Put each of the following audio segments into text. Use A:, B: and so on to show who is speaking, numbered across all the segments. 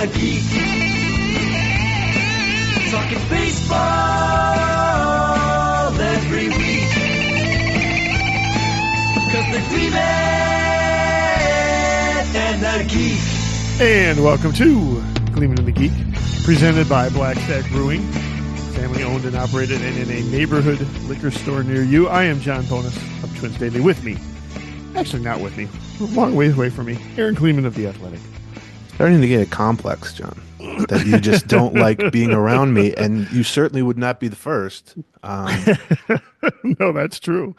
A: a geek. Talking baseball every week. 'Cause they're Gleeman and the Geek.
B: And welcome to Gleeman and the Geek, presented by Black Stag Brewing, family owned and operated and in a neighborhood liquor store near you. I am John Bonus of Twins Daily. With me, actually not with me, a long ways away from me, Aaron Gleeman of The Athletic.
C: Starting to get a complex, John, that you just don't like being around me, and you certainly would not be the first.
B: No, that's true.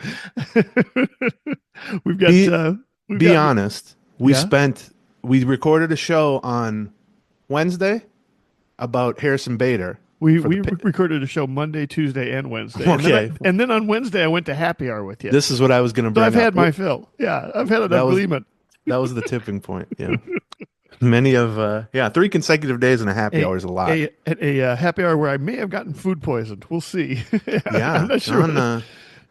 B: We've got.
C: Be honest. We recorded a show on Wednesday about Harrison Bader.
B: We recorded a show Monday, Tuesday, and Wednesday.
C: Okay.
B: And then on Wednesday, I went to happy hour with you.
C: This is what I was going to bring up.
B: I've had my fill. Yeah, I've had enough Gleeman.
C: That was the tipping point. Yeah. Many of 3 consecutive days and a happy hour is a lot.
B: A happy hour where I may have gotten food poisoned. We'll see.
C: Yeah,
B: I'm not sure.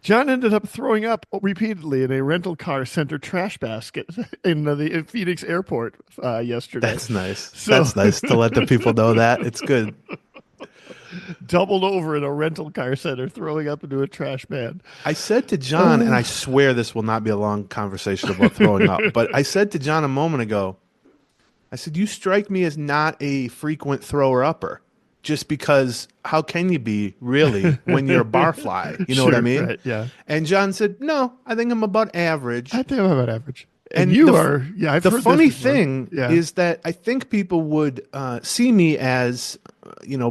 B: John ended up throwing up repeatedly in a rental car center trash basket in the Phoenix airport yesterday.
C: That's nice. That's nice to let the people know that. It's good.
B: Doubled over in a rental car center, throwing up into a trash can.
C: I said to John, and I swear this will not be a long conversation about throwing up, but I said to John a moment ago, I said, you strike me as not a frequent thrower-upper, just because how can you be, really, when you're a barfly? You know what I mean?
B: Right, yeah.
C: And John said, no, I think I'm about average.
B: I think I'm about average.
C: And
B: you are, yeah. I've
C: the
B: heard
C: funny
B: this before.
C: thing is that I think people would see me as,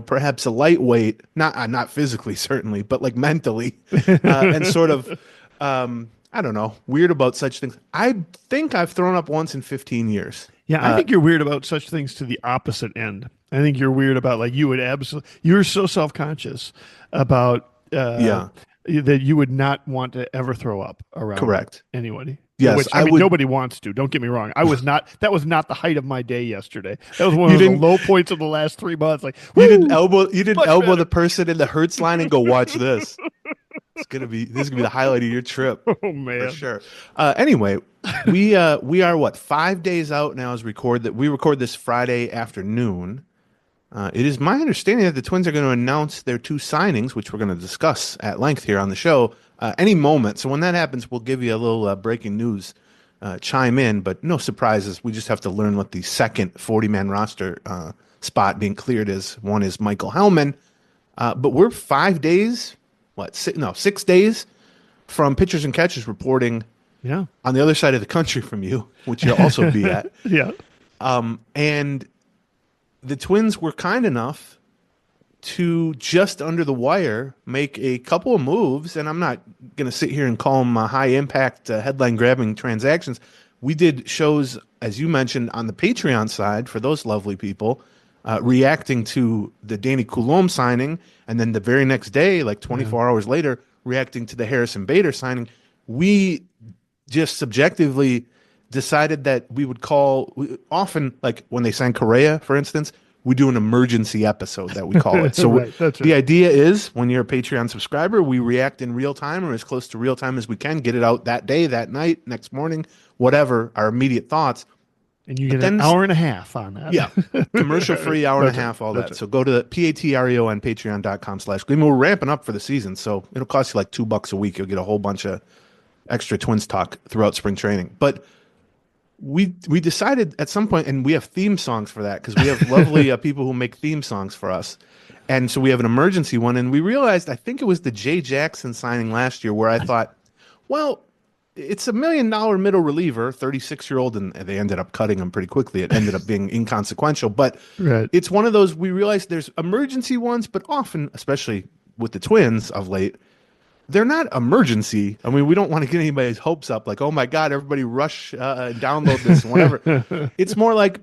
C: perhaps a lightweight, not physically certainly, but like mentally, and sort of, I don't know, weird about such things. I think I've thrown up once in 15 years.
B: Yeah, I think you're weird about such things to the opposite end. I think you're weird about you're so self-conscious about that you would not want to ever throw up around anybody.
C: Yes,
B: which, nobody wants to. Don't get me wrong. That was not the height of my day yesterday. That was one of the low points of the last 3 months. Like
C: you didn't elbow the person in the Hertz line and go, watch this. This is gonna be the highlight of your trip.
B: Oh man,
C: for sure. Anyway, we are 5 days out now as we record this Friday afternoon. It is my understanding that the Twins are going to announce their 2 signings, which we're going to discuss at length here on the show any moment. So when that happens, we'll give you a little breaking news chime in, but no surprises. We just have to learn what the second 40-man roster spot being cleared is. One is Michael Hellman. But we're 5 days, 6 days from pitchers and catchers reporting on the other side of the country from you, which you'll also be at.
B: Yeah.
C: And the Twins were kind enough to just under the wire make a couple of moves, and I'm not going to sit here and call them high-impact, headline-grabbing transactions. We did shows, as you mentioned, on the Patreon side for those lovely people, reacting to the Danny Coulombe signing, and then the very next day, like 24 hours later, reacting to the Harrison Bader signing. We just subjectively decided that we would often, like when they sign Correa, for instance, we do an emergency episode that we call it. So the idea is when you're a Patreon subscriber, we react in real time or as close to real time as we can, get it out that day, that night, next morning, whatever, our immediate thoughts.
B: And you get an hour and a half on that.
C: Yeah. Commercial-free hour and a half, all that. So go to the Patreon on patreon.com/Gleeman. We're ramping up for the season, so it'll cost you like $2 a week. You'll get a whole bunch of extra Twins talk throughout spring training. But we decided at some point, and we have theme songs for that because we have lovely people who make theme songs for us. And so we have an emergency one, and we realized, I think it was the Jay Jackson signing last year, where I thought, well, it's $1 million middle reliever, 36-year-old, and they ended up cutting him pretty quickly. It ended up being inconsequential, but it's one of those, we realized there's emergency ones, but often, especially with the Twins of late, they're not emergency. I mean, we don't want to get anybody's hopes up, like, oh my God, everybody rush, download this, whatever. It's more like,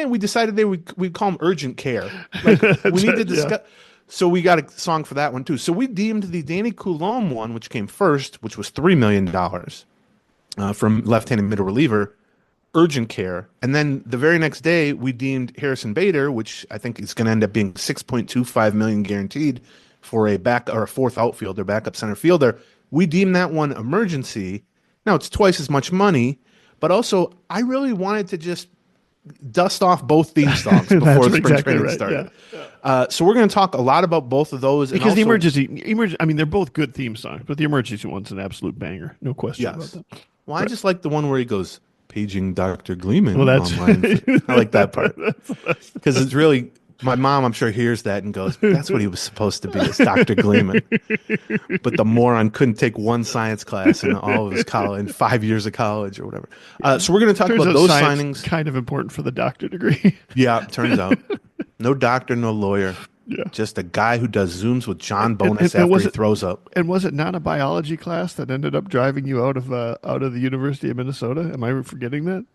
C: we decided we'd call them urgent care. Like, we need to discuss. Yeah. So we got a song for that one too. So we deemed the Danny Coulombe one, which came first, which was $3 million from left-handed middle reliever, urgent care. And then the very next day, we deemed Harrison Bader, which I think is going to end up being $6.25 million guaranteed for a fourth outfielder, backup center fielder. We deemed that one emergency. Now it's twice as much money, but also I really wanted to just dust off both theme songs before spring training started.
B: Yeah.
C: So we're going to talk a lot about both of those.
B: Because the emergency, I mean, they're both good theme songs, but the emergency one's an absolute banger. No question about that.
C: Well, I just like the one where he goes, paging Dr. Gleeman
B: online.
C: I like that part. Because it's really, my mom, I'm sure, hears that and goes, that's what he was supposed to be, is Dr. Gleeman. But the moron couldn't take one science class in all of his college, in 5 years of college or whatever. So we're going to talk about those signings.
B: Kind of important for the doctor degree.
C: Yeah, it turns out. No doctor, no lawyer.
B: Yeah.
C: Just a guy who does Zooms with John Bonus after he throws up.
B: And was it not a biology class that ended up driving you out of the University of Minnesota? Am I forgetting that?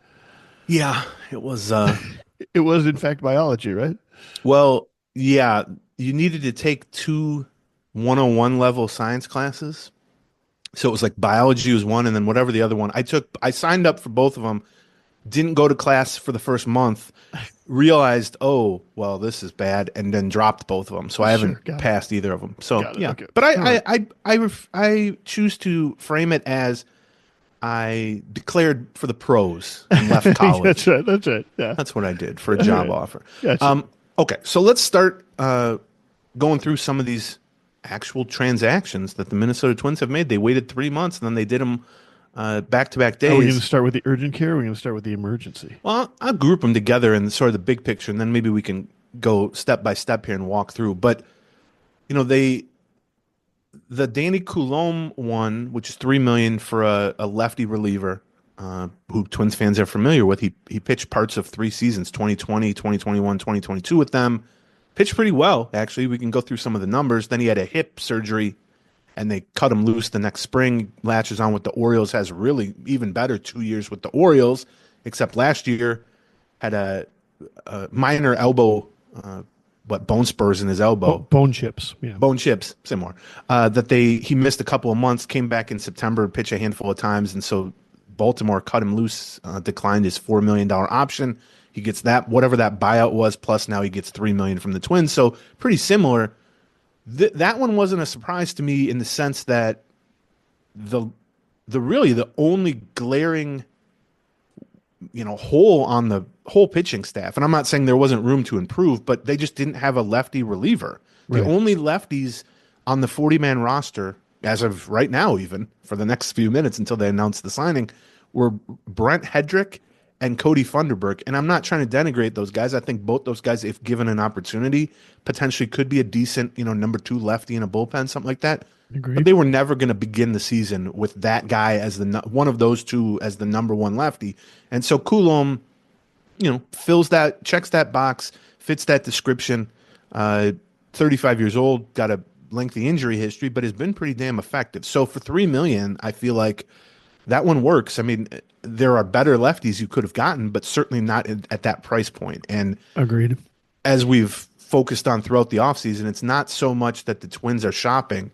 C: Yeah, it was.
B: It was in fact biology, right?
C: Well, yeah, you needed to take 2 101 level science classes. So it was like biology was one, and then whatever the other one. I signed up for both of them. Didn't go to class for the first month. Realized, oh, well, this is bad, and then dropped both of them. So I haven't passed either of them. So yeah, okay. But I choose to frame it as I declared for the pros and left college.
B: That's right. Yeah,
C: that's what I did for a job offer.
B: Gotcha.
C: Okay, so let's start going through some of these actual transactions that the Minnesota Twins have made. They waited 3 months, and then they did them back-to-back days.
B: Are we going to start with the urgent care, or are we going to start with the emergency?
C: Well, I'll group them together in sort of the big picture, and then maybe we can go step by step here and walk through. But, you know, the Danny Coulombe one, which is $3 million for a lefty reliever, who Twins fans are familiar with. He pitched parts of 3 seasons, 2020, 2021, 2022 with them. Pitched pretty well, actually. We can go through some of the numbers. Then he had a hip surgery, and they cut him loose the next spring. Latches on with the Orioles, has really even better 2 years with the Orioles, except last year had a minor elbow, bone spurs in his elbow.
B: Bone chips. Yeah.
C: Bone chips, similar. He missed a couple of months, came back in September, pitched a handful of times, and so Baltimore cut him loose, declined his $4 million option. He gets that, whatever that buyout was, plus now he gets $3 million from the Twins. So pretty similar. That one wasn't a surprise to me in the sense that the only glaring, hole on the whole pitching staff, and I'm not saying there wasn't room to improve, but they just didn't have a lefty reliever. Right. The only lefties on the 40-man roster, as of right now, even for the next few minutes until they announced the signing, were Brent Hedrick and Cody Funderburk. And I'm not trying to denigrate those guys. I think both those guys, if given an opportunity, potentially could be a decent, number 2 lefty in a bullpen, something like that.
B: Agreed.
C: But they were never going to begin the season with that guy as one of those two as the number 1 lefty. And so Coulombe, checks that box, fits that description. 35 years old, got a lengthy injury history, but has been pretty damn effective. So for $3 million, I feel like that one works. I mean, there are better lefties you could have gotten, but certainly not at that price point. And
B: agreed.
C: As we've focused on throughout the offseason, it's not so much that the Twins are shopping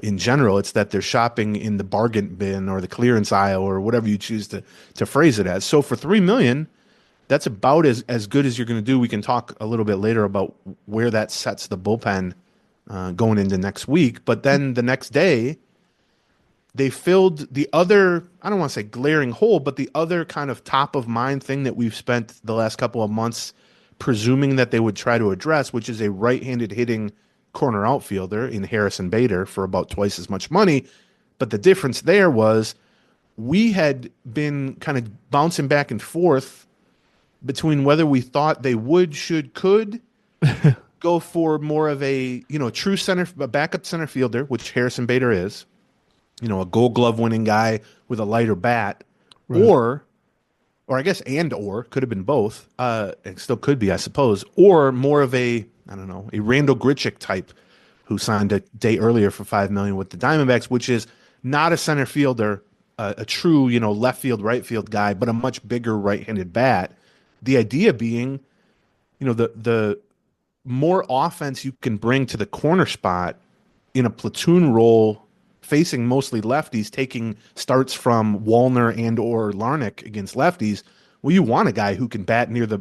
C: in general. It's that they're shopping in the bargain bin or the clearance aisle or whatever you choose to phrase it as. So for $3 million, that's about as good as you're going to do. We can talk a little bit later about where that sets the bullpen going into next week. But then the next day, they filled the other, I don't want to say glaring hole, but the other kind of top of mind thing that we've spent the last couple of months presuming that they would try to address, which is a right-handed hitting corner outfielder in Harrison Bader for about twice as much money. But the difference there was we had been kind of bouncing back and forth between whether we thought they would, should, could go for more of a, true a backup center fielder, which Harrison Bader is, a Gold Glove winning guy with a lighter bat, right. or I guess could have been both. It still could be, I suppose, or more of a Randall Grichuk type who signed a day earlier for $5 million with the Diamondbacks, which is not a center fielder, a true, left field, right field guy, but a much bigger right-handed bat. The idea being, the more offense you can bring to the corner spot in a platoon role, facing mostly lefties, taking starts from Wallner and or Larnach against lefties. Well, you want a guy who can bat near the,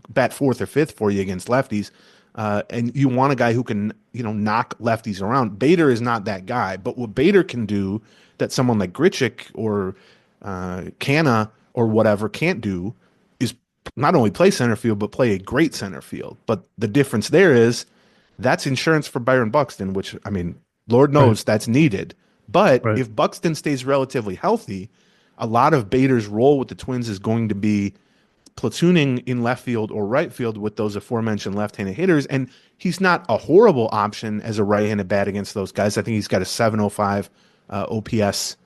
C: bat 4th or 5th for you against lefties. And you want a guy who can, knock lefties around. Bader is not that guy, but what Bader can do that someone like Grichuk or Canna or whatever can't do is not only play center field, but play a great center field. But the difference there is that's insurance for Byron Buxton, which, I mean, Lord knows that's needed. But if Buxton stays relatively healthy, a lot of Bader's role with the Twins is going to be platooning in left field or right field with those aforementioned left-handed hitters. And he's not a horrible option as a right-handed bat against those guys. I think he's got a 705 OPS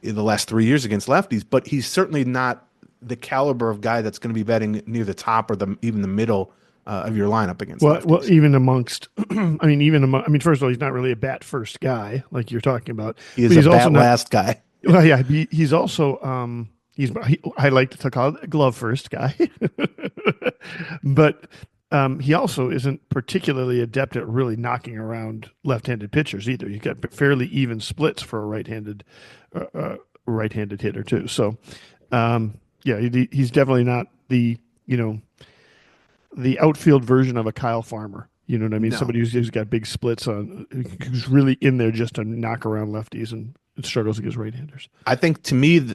C: in the last 3 years against lefties, but he's certainly not the caliber of guy that's going to be batting near the top or even the middle of your lineup against lefties.
B: Well, even amongst, first of all, he's not really a bat first guy like you're talking about.
C: He's a bat last guy.
B: Well, yeah, he's also I like to call it a glove first guy, but he also isn't particularly adept at really knocking around left-handed pitchers either. He's got fairly even splits for a right-handed hitter too. So, he's definitely not the outfield version of a Kyle Farmer. You know what I mean? No. Somebody who's got big splits who's really in there just to knock around lefties and struggles against right-handers.
C: I think to me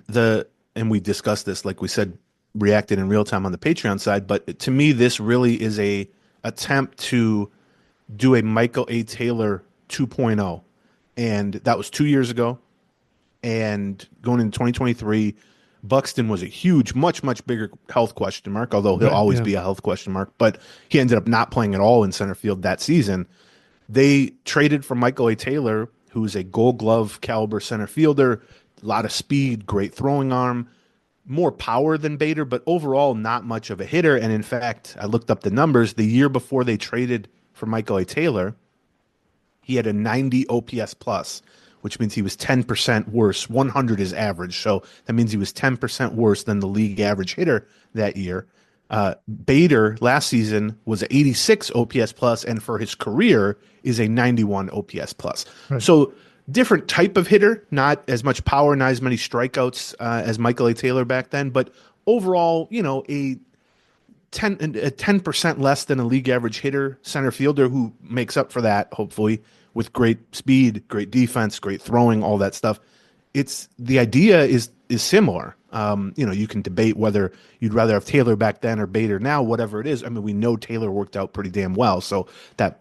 C: and we discussed this, like we said, reacted in real time on the Patreon side, but to me, this really is a attempt to do a Michael A. Taylor 2.0. And that was 2 years ago. And going into 2023, Buxton was a huge, much, much bigger health question mark, although he'll always be a health question mark. But he ended up not playing at all in center field that season. They traded for Michael A. Taylor, who's a Gold Glove caliber center fielder, a lot of speed, great throwing arm, more power than Bader, but overall not much of a hitter. And in fact, I looked up the numbers. The year before they traded for Michael A. Taylor, he had a 90 OPS plus, which means he was 10% worse. 100 is average, so that means he was 10% worse than the league average hitter that year. Bader last season was an 86 OPS plus, and for his career is a 91 OPS plus. Right. So different type of hitter, not as much power, not as many strikeouts as Michael A. Taylor back then, but overall, a 10% less than a league average hitter, center fielder who makes up for that, hopefully, with great speed, great defense, great throwing, all that stuff. The idea is similar. You can debate whether you'd rather have Taylor back then or Bader now, whatever it is. I mean, we know Taylor worked out pretty damn well, so that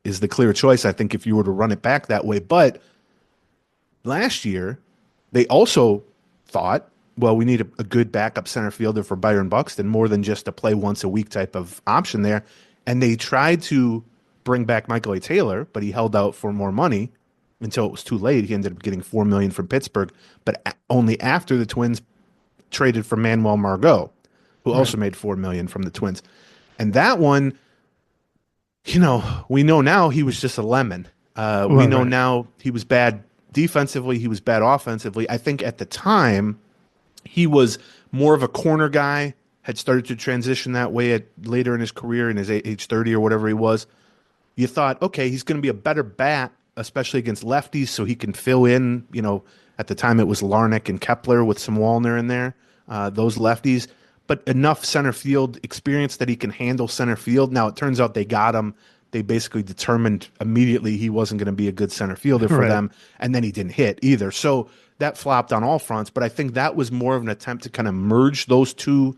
C: is the clear choice, I think, if you were to run it back that way. But last year, they also thought, well, we need a good backup center fielder for Byron Buxton, more than just a play once a week type of option there. And they tried to bring back Michael A. Taylor, but he held out for more money until it was too late. He ended up getting $4 million from Pittsburgh, but only after the Twins traded for Manuel Margot, who also made $4 million from the Twins. And that one, we know now he was just a lemon. We know now he was bad defensively. He was bad offensively. I think at the time he was more of a corner guy, had started to transition that way later in his career, in his age 30 or whatever he was. You thought, okay, he's going to be a better bat, especially against lefties, so he can fill in, at the time it was Larnach and Kepler with some Wallner in there, those lefties, but enough center field experience that he can handle center field. Now, it turns out they got him. They basically determined immediately he wasn't going to be a good center fielder for them, and then he didn't hit either. So that flopped on all fronts, but I think that was more of an attempt to kind of merge those two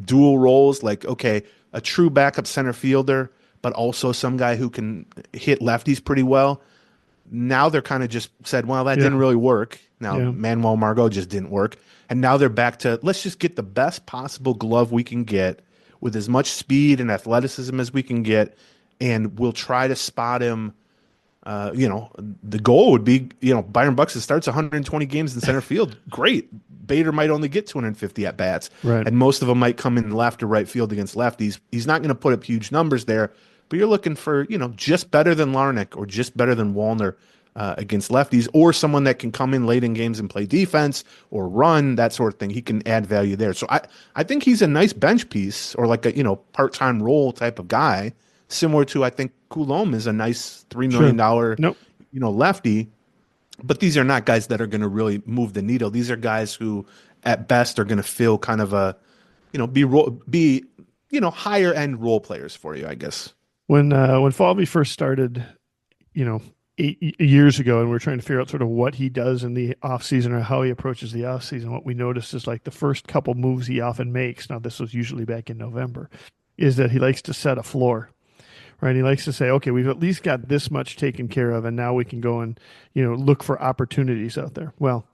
C: dual roles, like, okay, a true backup center fielder, but also some guy who can hit lefties pretty well. Now they're kind of just said, well, that didn't really work. Now Manuel Margot just didn't work. And now they're back to, let's just get the best possible glove we can get with as much speed and athleticism as we can get, and we'll try to spot him. The goal would be, Byron Buxton starts 120 games in center field. Great. Bader might only get 250 at bats. Right. And most of them might come in left or right field against lefties. He's not going to put up huge numbers there, but you're looking for, just better than Larnach or just better than Wallner against lefties, or someone that can come in late in games and play defense or run, that sort of thing. He can add value there. So I think he's a nice bench piece, or like a, part-time role type of guy, similar to, I think Coulombe is a nice $3 million, lefty. But these are not guys that are going to really move the needle. These are guys who, at best, are going to fill kind of a, be higher end role players for you, I guess.
B: When Falvey first started, 8 years ago, and we're trying to figure out sort of what he does in the off season or how he approaches the off season. What we noticed is like the first couple moves he often makes. Now, this was usually back in November, is that he likes to set a floor, right? He likes to say, okay, we've at least got this much taken care of, and now we can go and look for opportunities out there. Well,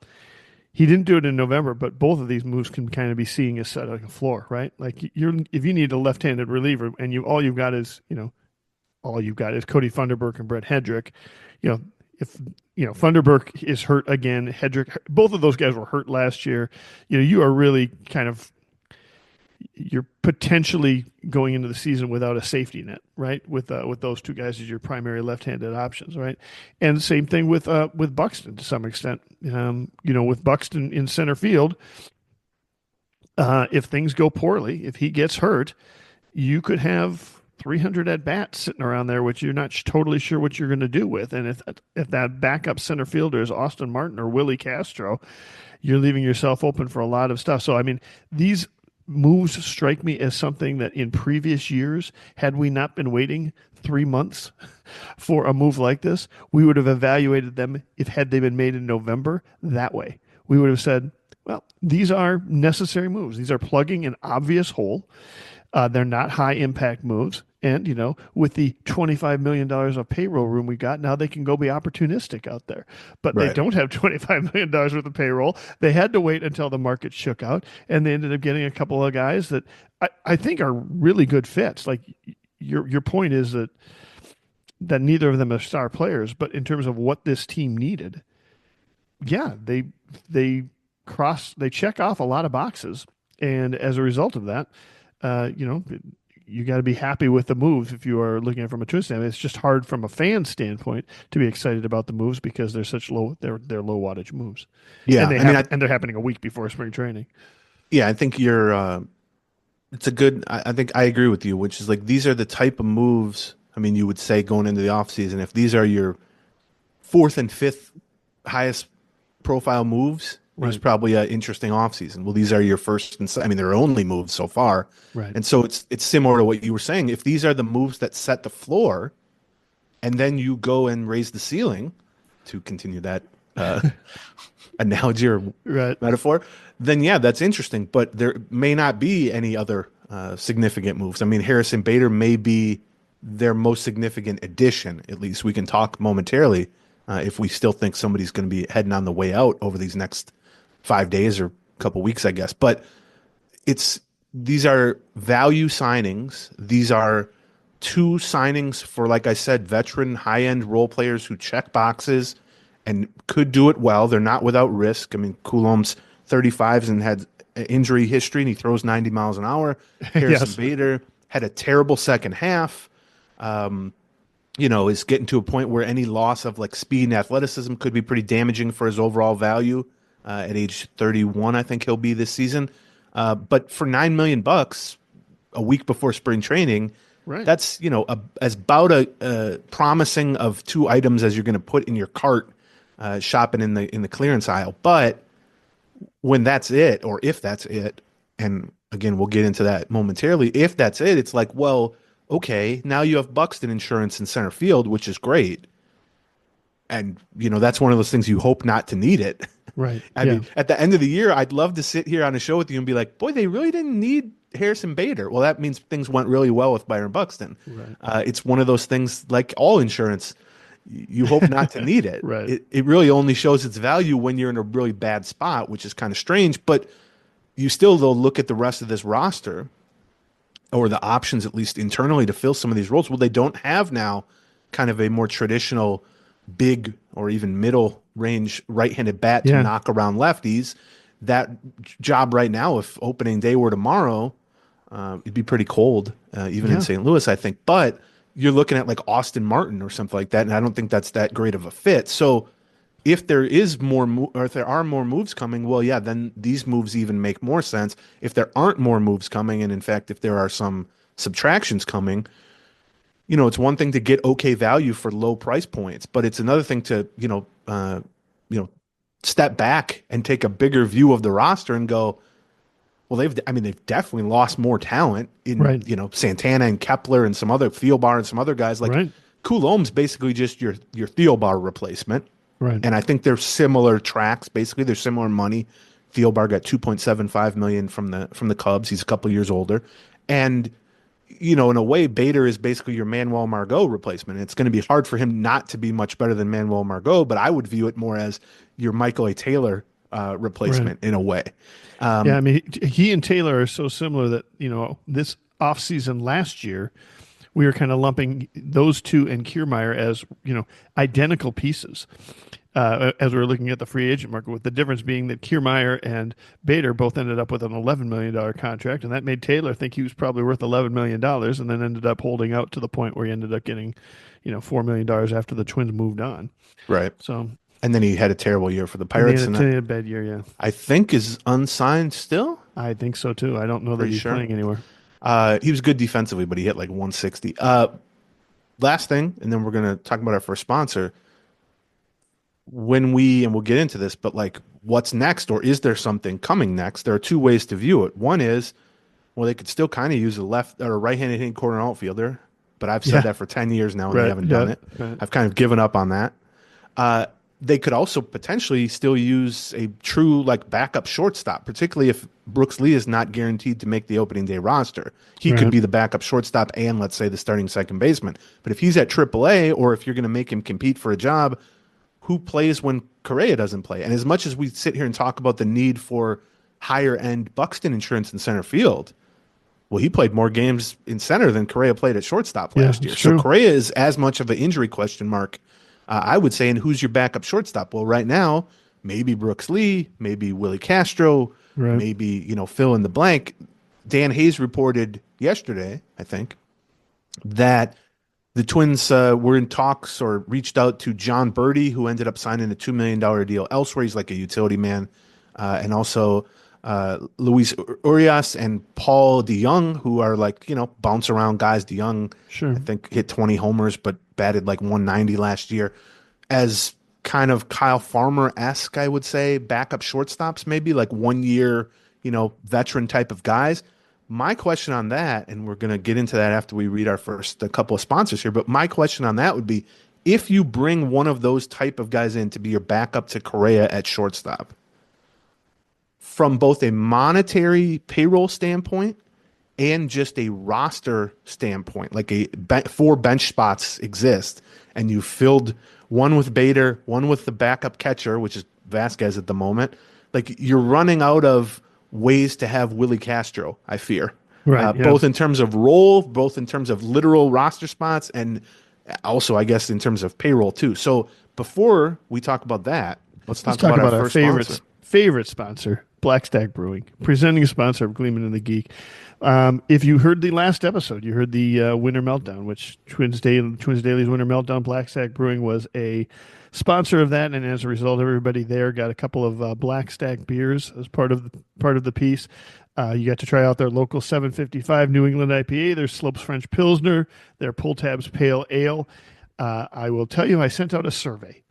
B: he didn't do it in November, but both of these moves can kind of be seen as set like a floor, right? Like if you need a left-handed reliever and all you've got is Cody Funderburk and Brett Hedrick. If Funderburk is hurt again, Hedrick, both of those guys were hurt last year. You are really you're potentially going into the season without a safety net, right? With those two guys as your primary left-handed options, right? And same thing with Buxton to some extent. With Buxton in center field, if things go poorly, if he gets hurt, you could have 300 at bats sitting around there, which you're not totally sure what you're going to do with. And if that backup center fielder is Austin Martin or Willi Castro, you're leaving yourself open for a lot of stuff. So, I mean, these moves strike me as something that in previous years, had we not been waiting 3 months for a move like this, we would have evaluated them had they been made in November that way. We would have said, well, these are necessary moves. These are plugging an obvious hole. They're not high impact moves. And, with the $25 million of payroll room we got, now they can go be opportunistic out there. But They don't have $25 million worth of payroll. They had to wait until the market shook out, and they ended up getting a couple of guys that I think are really good fits. Like your point is that neither of them are star players, but in terms of what this team needed, yeah, they check off a lot of boxes. And as a result of that, you got to be happy with the moves if you are looking at it from a Twins standpoint. It's just hard from a fan standpoint to be excited about the moves because they're such they're low wattage moves.
C: Yeah,
B: and they're happening a week before spring training.
C: Yeah, I think it's a good. I think I agree with you, which is like these are the type of moves. I mean, you would say going into the offseason, if these are your fourth and fifth highest profile moves, it was probably an interesting offseason. Well, these are your first and they're only moves so far.
B: Right.
C: And so it's similar to what you were saying. If these are the moves that set the floor and then you go and raise the ceiling, to continue that analogy or metaphor, then yeah, that's interesting. But there may not be any other significant moves. I mean, Harrison Bader may be their most significant addition. At least we can talk momentarily if we still think somebody's going to be heading on the way out over these next 5 days or a couple weeks, I guess. But these are value signings. These are two signings for, like I said, veteran high-end role players who check boxes and could do it well. They're not without risk. I mean, Coulombe's 35 and had injury history, and he throws 90 miles an hour. Harrison Bader had a terrible second half. Is getting to a point where any loss of like speed and athleticism could be pretty damaging for his overall value. At age 31, I think he'll be this season. But for $9 million a week before spring training, that's as about a promising of two items as you're going to put in your cart shopping in the clearance aisle. But when that's it, or if that's it, and again we'll get into that momentarily. If that's it, it's like, well, okay, now you have Buxton insurance in center field, which is great. And, that's one of those things you hope not to need it.
B: Right.
C: I mean, at the end of the year, I'd love to sit here on a show with you and be like, boy, they really didn't need Harrison Bader. Well, that means things went really well with Byron Buxton. Right. It's one of those things like all insurance. You hope not to need it.
B: Right.
C: It really only shows its value when you're in a really bad spot, which is kind of strange. But you still, though, look at the rest of this roster, or the options, at least internally, to fill some of these roles. Well, they don't have now kind of a more traditional big or even middle range right-handed bat to knock around lefties. That job right now, if opening day were tomorrow, it'd be pretty cold, even in St. Louis, I think. But you're looking at like Austin Martin or something like that, and I don't think that's that great of a fit. So if there is more, or if there are more moves coming, well, yeah, then these moves even make more sense. If there aren't more moves coming, and in fact, if there are some subtractions coming, it's one thing to get okay value for low price points, but it's another thing to, step back and take a bigger view of the roster and go, well, they've definitely lost more talent in, Santana and Kepler and some other Thielbar and some other guys. Like Coulombe's basically just your Theobar replacement.
B: Right.
C: And I think they're similar tracks. Basically, they're similar money. Theobar got 2.75 million from the Cubs. He's a couple years older. And in a way, Bader is basically your Manuel Margot replacement. It's going to be hard for him not to be much better than Manuel Margot, but I would view it more as your Michael A. Taylor replacement in a way.
B: Yeah, I mean, he and Taylor are so similar that, this offseason last year, we were kind of lumping those two and Kiermaier as, identical pieces as we were looking at the free agent market, with the difference being that Kiermaier and Bader both ended up with an $11 million contract, and that made Taylor think he was probably worth $11 million, and then ended up holding out to the point where he ended up getting, $4 million after the Twins moved on.
C: Right.
B: So,
C: and then he had a terrible year for the Pirates.
B: And he had a bad year, yeah.
C: I think is unsigned still.
B: I think so too. I don't know that he's playing anywhere.
C: He was good defensively, but he hit like 160. Last thing, and then we're going to talk about our first sponsor. And we'll get into this, but like, what's next, or is there something coming next? There are two ways to view it. One is, well, they could still kind of use a left or a right-handed hitting corner outfielder, but I've said that for 10 years now, and they haven't done it. Right. I've kind of given up on that. They could also potentially still use a true like backup shortstop, particularly if Brooks Lee is not guaranteed to make the opening day roster. He could be the backup shortstop and, let's say, the starting second baseman. But if he's at AAA, or if you're going to make him compete for a job, who plays when Correa doesn't play? And as much as we sit here and talk about the need for higher end Buxton insurance in center field, well, he played more games in center than Correa played at shortstop last year. So Correa is as much of an injury question mark, I would say. And who's your backup shortstop? Well, right now, maybe Brooks Lee, maybe Willi Castro, maybe, fill in the blank. Dan Hayes reported yesterday, I think, that the Twins were in talks or reached out to John Birdie, who ended up signing a $2 million deal elsewhere. He's like a utility man. And also Luis Urias and Paul DeYoung, who are like, bounce around guys. DeYoung, I think, hit 20 homers, but batted like 190 last year, as kind of Kyle Farmer-esque, I would say, backup shortstops, maybe like 1 year, veteran type of guys. My question on that, and we're going to get into that after we read our first a couple of sponsors here, but my question on that would be, if you bring one of those type of guys in to be your backup to Correa at shortstop, from both a monetary payroll standpoint and just a roster standpoint, like 4 bench spots exist, and you filled one with Bader, one with the backup catcher, which is Vasquez at the moment, like you're running out of ways to have Willi Castro, I fear. Both in terms of role, both in terms of literal roster spots, and also, I guess, in terms of payroll too. So before we talk about that, let's talk about our first
B: favorite sponsor, Blackstack Brewing, presenting sponsor of Gleeman and the Geek. If you heard the last episode, you heard the Winter Meltdown, which Twins Daily's Winter Meltdown. Blackstack Brewing was a sponsor of that, and as a result, everybody there got a couple of Blackstack beers as part of the piece. You got to try out their local 755 New England IPA, their Slopes French Pilsner, their Pull Tabs Pale Ale. I will tell you, I sent out a survey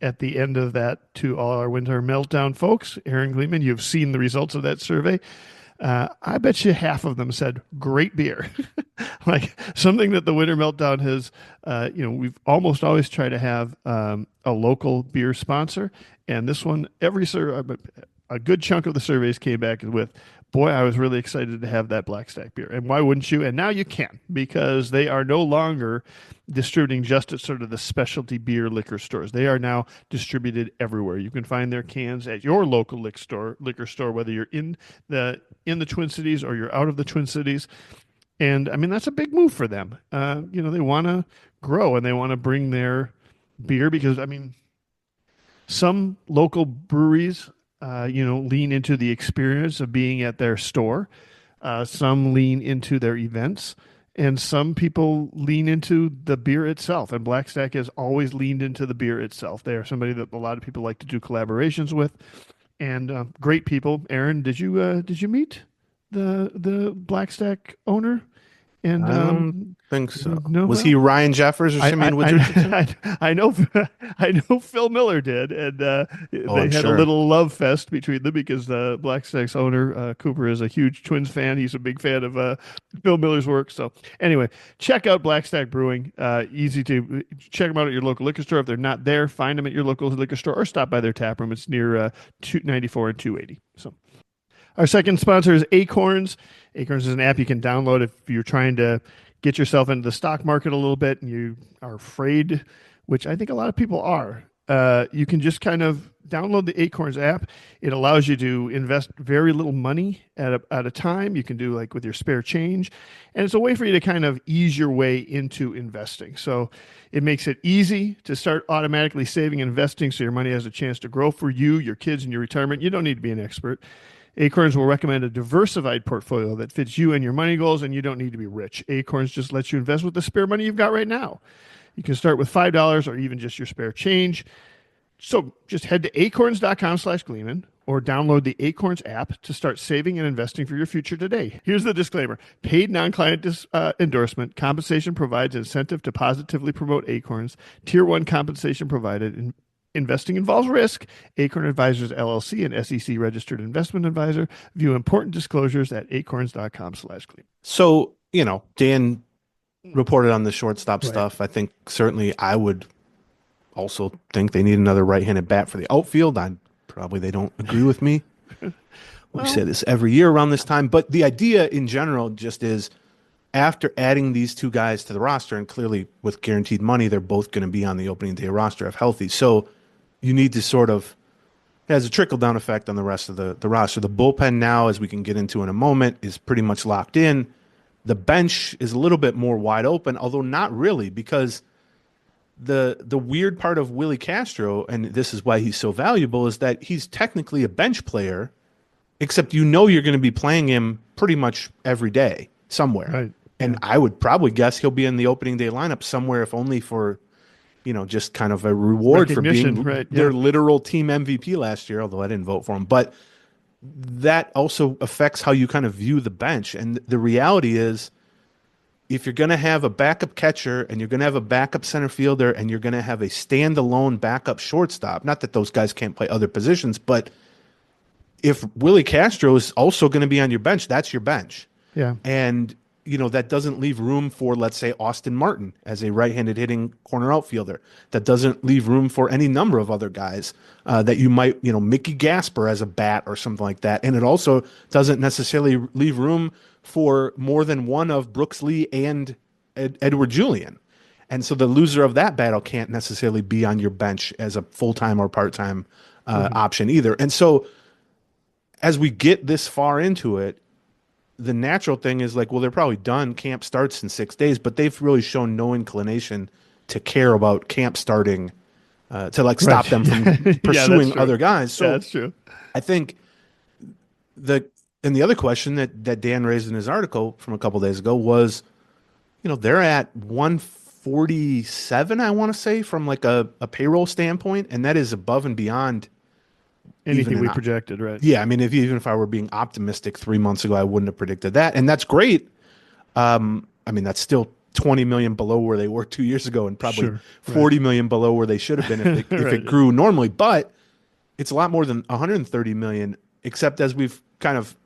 B: at the end of that to all our Winter Meltdown folks. Aaron Gleeman, you've seen the results of that survey. I bet you half of them said great beer, like something that the Winter Meltdown has. We've almost always tried to have a local beer sponsor, and this one, a good chunk of the surveys came back with, boy, I was really excited to have that Blackstack beer. And why wouldn't you? And now you can, because they are no longer distributing just at sort of the specialty beer liquor stores. They are now distributed everywhere. You can find their cans at your local liquor store, whether you're in the Twin Cities or you're out of the Twin Cities. And I mean, that's a big move for them. They want to grow and they want to bring their beer, because I mean, some local breweries lean into the experience of being at their store. Some lean into their events, and some people lean into the beer itself. And Blackstack has always leaned into the beer itself. They are somebody that a lot of people like to do collaborations with, and great people. Aaron, did you meet the Blackstack owner? And
C: I don't think so.
B: no,
C: Was
B: well,
C: he Ryan Jeffers or Simeon Richardson?
B: I know I know Phil Miller did, and
C: Oh,
B: they
C: I'm
B: had a
C: sure.
B: little love fest between them because the Black Stacks owner Cooper is a huge Twins fan. He's a big fan of Phil Miller's work. So anyway, check out Black Stack Brewing. Easy to check them out at your local liquor store. If they're not there, find them at your local liquor store or stop by their tap room. It's near 294 and 280. So. Our second sponsor is Acorns. Acorns is an app you can download if you're trying to get yourself into the stock market a little bit and you are afraid, which I think a lot of people are. You can just kind of download the Acorns app. It allows you to invest very little money at a time. You can do like with your spare change. And it's a way for you to kind of ease your way into investing. So it makes it easy to start automatically saving and investing so your money has a chance to grow for you, your kids, and your retirement. You don't need to be an expert. Acorns will recommend a diversified portfolio that fits you and your money goals, and you don't need to be rich. Acorns just lets you invest with the spare money you've got right now. You can start with $5 or even just your spare change. So just head to acorns.com/Gleeman or download the Acorns app to start saving and investing for your future today. Here's the disclaimer. Paid non-client endorsement. Compensation provides incentive to positively promote Acorns. Tier 1 compensation provided. Investing involves risk. Acorn Advisors LLC, an SEC registered investment advisor. View important disclosures at acorns.com/Gleeman.
C: So, Dan reported on the shortstop stuff. I think certainly I would also think they need another right-handed bat for the outfield. Probably they don't agree with me. We say this every year around this time. But the idea in general just is after adding these two guys to the roster, and clearly with guaranteed money, they're both going to be on the opening day roster if healthy. So you need to sort of, it has a trickle-down effect on the rest of the roster. The bullpen now, as we can get into in a moment, is pretty much locked in. The bench is a little bit more wide open, although not really, because the weird part of Willi Castro, and this is why he's so valuable, is that he's technically a bench player, except you're going to be playing him pretty much every day somewhere.
B: Right.
C: And I would probably guess he'll be in the opening day lineup somewhere, if only for just kind of a reward for being their literal team MVP last year, although I didn't vote for him. But that also affects how you kind of view the bench. And the reality is, if you're going to have a backup catcher and you're going to have a backup center fielder and you're going to have a standalone backup shortstop, not that those guys can't play other positions, but if Willi Castro is also going to be on your bench, that's your bench.
B: Yeah.
C: And that doesn't leave room for, let's say, Austin Martin as a right-handed hitting corner outfielder. That doesn't leave room for any number of other guys that you might, Mickey Gasper as a bat or something like that. And it also doesn't necessarily leave room for more than one of Brooks Lee and Edward Julian. And so the loser of that battle can't necessarily be on your bench as a full-time or part-time option either. And so as we get this far into it, the natural thing is like, well, they're probably done. Camp starts in 6 days, but they've really shown no inclination to care about camp starting to stop them from pursuing other guys. So
B: that's true.
C: I think the other question that Dan raised in his article from a couple of days ago was, they're at 147, I want to say, from like a payroll standpoint, and that is above and beyond
B: anything we projected, right?
C: Yeah, I mean, even if I were being optimistic 3 months ago, I wouldn't have predicted that, and that's great. I mean, that's still 20 million below where they were 2 years ago, and probably 40 million below where they should have been if it grew normally. But it's a lot more than 130 million, except as we've kind of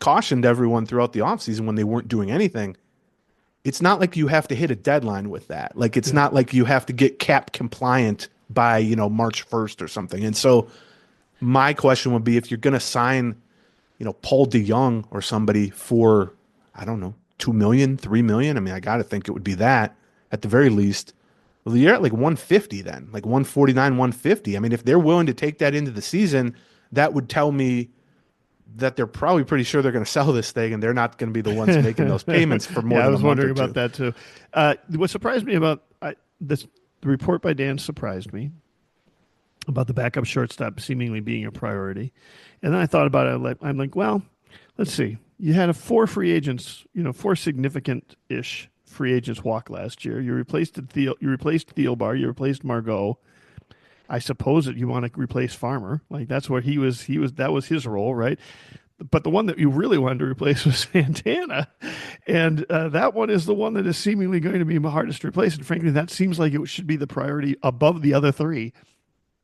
C: cautioned everyone throughout the offseason when they weren't doing anything. It's not like you have to hit a deadline with that. Like, it's not like you have to get cap compliant by March 1st or something. And so my question would be, if you're going to sign, Paul DeYoung or somebody for, I don't know, 2 million, 3 million. I mean, I got to think it would be that at the very least. Well, you're at like 150 then, like 149, 150. I mean, if they're willing to take that into the season, that would tell me that they're probably pretty sure they're going to sell this thing and they're not going to be the ones making those payments for more than a month or two.
B: I was wondering about that too. What surprised me about the report by Dan surprised me about the backup shortstop seemingly being a priority. And then I thought about it. I'm like, well, let's see. You had 4 free agents, 4 significant-ish free agents walk last year. You replaced Thielbar, you replaced Margot. I suppose that you want to replace Farmer. Like, that's what he was that was his role, right? But the one that you really wanted to replace was Santana. And that one is the one that is seemingly going to be the hardest to replace. And frankly, that seems like it should be the priority above the other three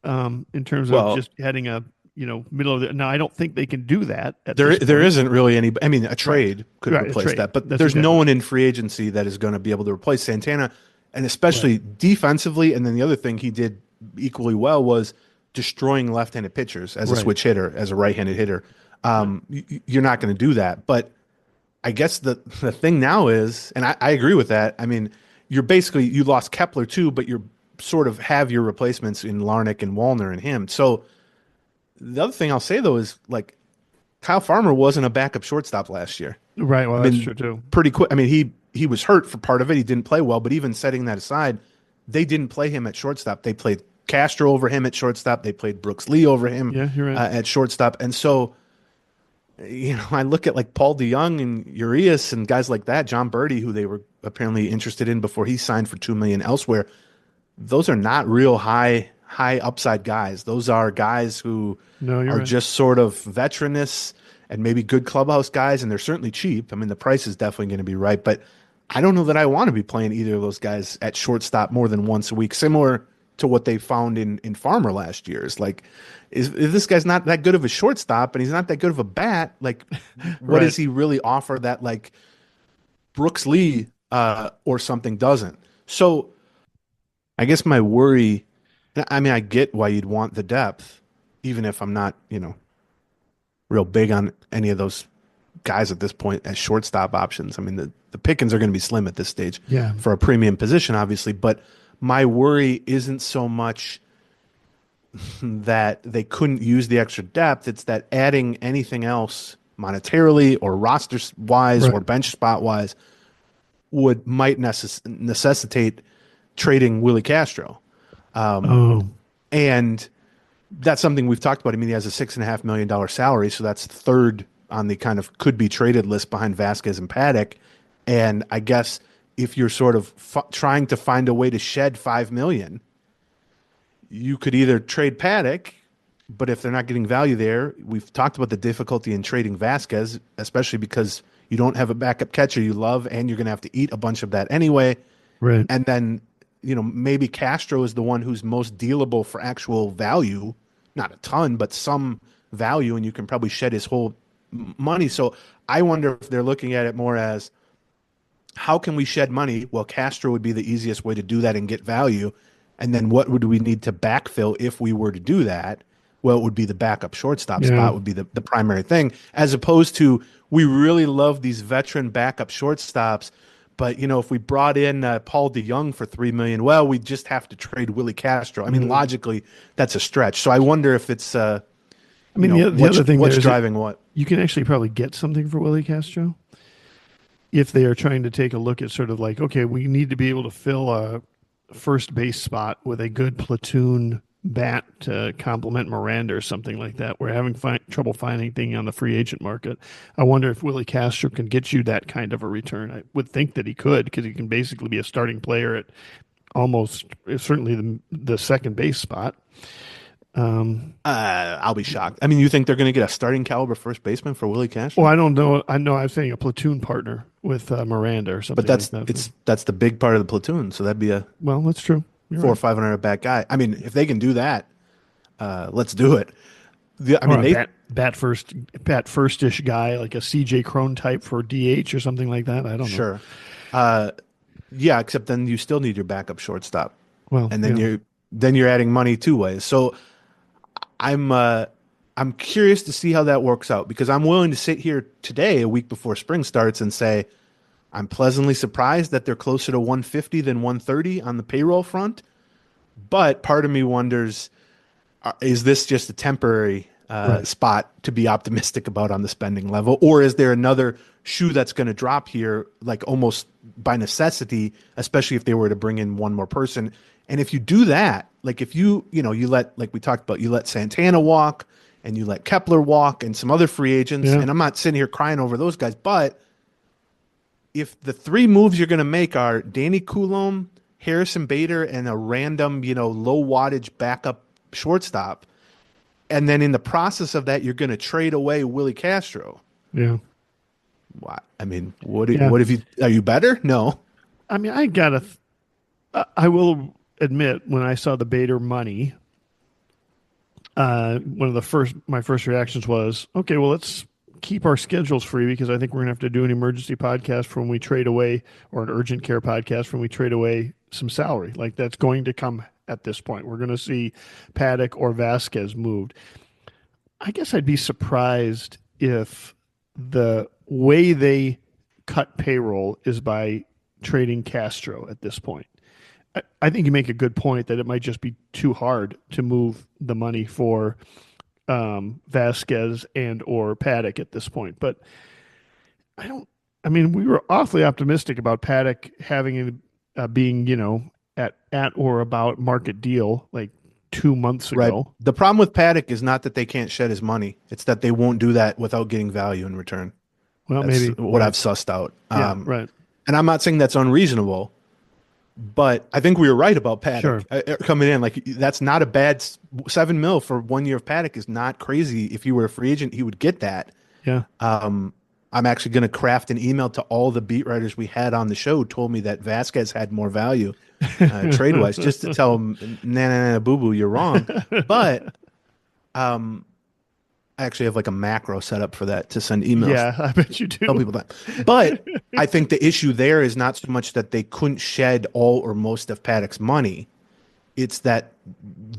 B: in terms of
C: Well,
B: just heading a middle of the. Now, I don't think they can do that at
C: there
B: this
C: there
B: point.
C: isn't really any. I mean, a trade could
B: Right, a
C: replace
B: trade.
C: that, but
B: That's
C: there's no
B: exactly
C: one in free agency that is going to be able to replace Santana, and especially
B: right.
C: defensively. And then the other thing he did equally well was destroying left-handed pitchers as a
B: Right.
C: switch hitter, as a right-handed hitter. You're not going to do that, but I guess the thing now is, and I agree with that. I mean, you lost Kepler too, but you're sort of have your replacements in Larnach and Wallner and him. So the other thing I'll say though is like Kyle Farmer wasn't a backup shortstop last year.
B: Right. Well,
C: I
B: that's
C: mean,
B: true too.
C: pretty quick. I mean, he was hurt for part of it. He didn't play well, but even setting that aside, they didn't play him at shortstop. They played Castro over him at shortstop. They played Brooks Lee over him
B: Yeah, you're right.
C: at shortstop. And so, I look at like Paul DeYoung and Urias and guys like that, John Birdie, who they were apparently interested in before he signed for $2 million elsewhere. Those are not real high upside guys. Those are guys who are
B: right.
C: just sort of veteranous and maybe good clubhouse guys, and they're certainly cheap. I mean, the price is definitely going to be right, but I don't know that I want to be playing either of those guys at shortstop more than once a week, similar to what they found in Farmer last year. Is like, if this guy's not that good of a shortstop and he's not that good of a bat, like, what does he really offer that like Brooks Lee or something doesn't? So I guess my worry, I mean, I get why you'd want the depth, even if I'm not, real big on any of those guys at this point as shortstop options. I mean, the pickings are going to be slim at this stage for a premium position, obviously. But my worry isn't so much that they couldn't use the extra depth. It's that adding anything else monetarily or roster wise or bench spot wise might necessitate trading Willi Castro. And that's something we've talked about. I mean, he has a $6.5 million salary, so that's third on the kind of could be traded list behind Vasquez and Paddock. And I guess if you're sort of trying to find a way to shed $5 million, you could either trade Paddock, but if they're not getting value there, we've talked about the difficulty in trading Vasquez, especially because you don't have a backup catcher you love, and you're going to have to eat a bunch of that anyway.
B: Right.
C: And then, maybe Castro is the one who's most dealable for actual value, not a ton, but some value, and you can probably shed his whole money. So I wonder if they're looking at it more as, how can we shed money? Well, Castro would be the easiest way to do that and get value. And then what would we need to backfill if we were to do that? Well, it would be the backup shortstop spot would be the primary thing, as opposed to we really love these veteran backup shortstops. But, if we brought in Paul DeYoung for $3 million, well, we just have to trade Willi Castro. I mean, logically, that's a stretch. So I wonder if it's, the other thing what's driving what.
B: You can actually probably get something for Willi Castro if they are trying to take a look at sort of like, okay, we need to be able to fill a first base spot with a good platoon bat to complement Miranda or something like that. We're having trouble finding anything on the free agent market. I wonder if Willi Castro can get you that kind of a return. I would think that he could, because he can basically be a starting player at almost certainly the second base spot.
C: I'll be shocked. I mean, you think they're going to get a starting caliber first baseman for Willi Castro?
B: Well, I don't know. I know I'm saying a platoon partner with Miranda or something.
C: But that's
B: like that.
C: that's the big part of the platoon. So that'd be
B: that's true. You're
C: 400 or 500 at bat guy. I mean, if they can do that, let's do it.
B: Bat first-ish guy, like a CJ Cron type for DH or something like that. I don't know.
C: Sure. Except then you still need your backup shortstop.
B: Well,
C: and then you're adding money two ways. So I'm curious to see how that works out, because I'm willing to sit here today, a week before spring starts, and say I'm pleasantly surprised that they're closer to 150 than 130 on the payroll front. But part of me wonders, is this just a temporary spot to be optimistic about on the spending level? Or is there another shoe that's going to drop here, like almost by necessity, especially if they were to bring in one more person? And if you do that, like if you let, like we talked about, you let Santana walk and you let Kepler walk and some other free agents, and I'm not sitting here crying over those guys, but if the three moves you're going to make are Danny Coulombe, Harrison Bader, and a random, low wattage backup shortstop, and then in the process of that, you're going to trade away Willi Castro. Yeah. What? I mean, what?
B: Yeah.
C: What if you? Are you better? No.
B: I mean, I will admit when I saw the Bader money, one of my first reactions was, okay, well, let's keep our schedules free because I think we're going to have to do an emergency podcast from when we trade away or an urgent care podcast from when we trade away some salary. Like that's going to come at this point. We're going to see Paddock or Vasquez moved. I guess I'd be surprised if the way they cut payroll is by trading Castro at this point. I think you make a good point that it might just be too hard to move the money for Vasquez and or Paddock at this point. But I don't. I mean, we were awfully optimistic about Paddock having being at or about market deal like 2 months
C: Right.
B: ago.
C: The problem with Paddock is not that they can't shed his money; it's that they won't do that without getting value in return.
B: Well,
C: That's
B: maybe
C: what
B: right.
C: I've sussed out.
B: Yeah, right.
C: And I'm not saying that's unreasonable, but I think we were right about Paddock coming in. Like that's not a bad $7 million for 1 year of Paddock is not crazy. If you were a free agent, he would get that.
B: Yeah.
C: I'm actually going to craft an email to all the beat writers we had on the show who told me that Vasquez had more value trade wise, just to tell them, nah, boo boo, you're wrong. But I actually have like a macro set up for that to send emails.
B: Yeah, I bet you do.
C: Tell people that. But I think the issue there is not so much that they couldn't shed all or most of Paddock's money. It's that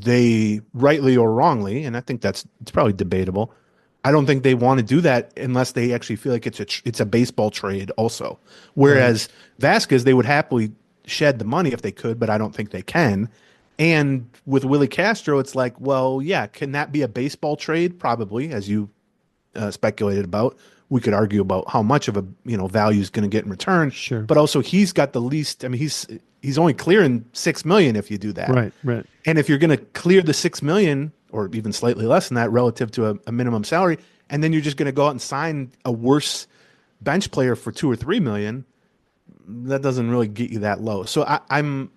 C: they, rightly or wrongly, and I think it's probably debatable, I don't think they want to do that unless they actually feel like it's a baseball trade also. Whereas Vasquez, they would happily shed the money if they could, but I don't think they can. And with Willi Castro, it's like, well, yeah, can that be a baseball trade? Probably, as you speculated about. We could argue about how much of a value is going to get in return.
B: Sure.
C: But also, he's got the least. I mean, he's only clearing $6 million if you do that.
B: Right. Right.
C: And if you're going to clear the $6 million or even slightly less than that relative to a minimum salary, and then you're just going to go out and sign a worse bench player for $2 or $3 million, that doesn't really get you that low. So I'm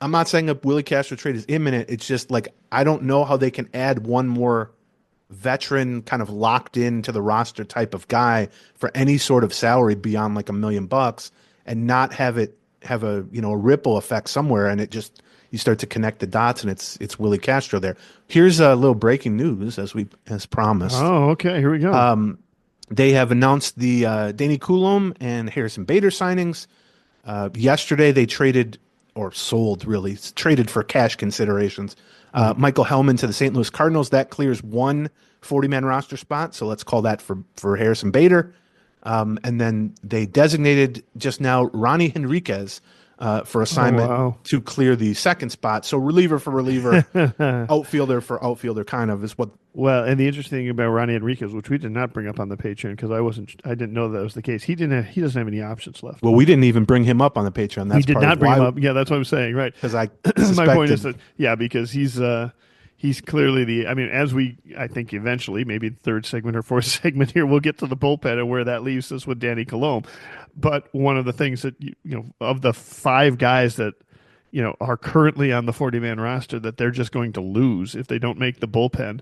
C: not saying a Willi Castro trade is imminent. It's just like I don't know how they can add one more veteran, kind of locked into the roster type of guy for any sort of salary beyond like $1 million and not have it have a ripple effect somewhere, and it just you start to connect the dots, and it's Willi Castro there. Here's a little breaking news as promised.
B: Oh, okay. Here we go.
C: They have announced the Danny Coulombe and Harrison Bader signings. Yesterday, they traded or sold, really, traded for cash considerations. Michael Hellman to the St. Louis Cardinals. That clears one 40-man roster spot, so let's call that for Harrison Bader. And then they designated just now Ronnie Henriquez for assignment to clear the second spot. So reliever for reliever, outfielder for outfielder, kind of is what.
B: Well, and the interesting thing about Ronnie Enriquez, which we did not bring up on the Patreon because I didn't know that was the case. He doesn't have any options left.
C: Well, we didn't even bring him up on the Patreon. That's
B: we did not bring him up. Yeah, that's what I'm saying. Right.
C: Because I
B: my point is that because he's clearly I think eventually, maybe the third segment or fourth segment here, we'll get to the bullpen and where that leaves us with Danny Coulombe. But one of the things that, of the five guys that, are currently on the 40-man roster that they're just going to lose if they don't make the bullpen,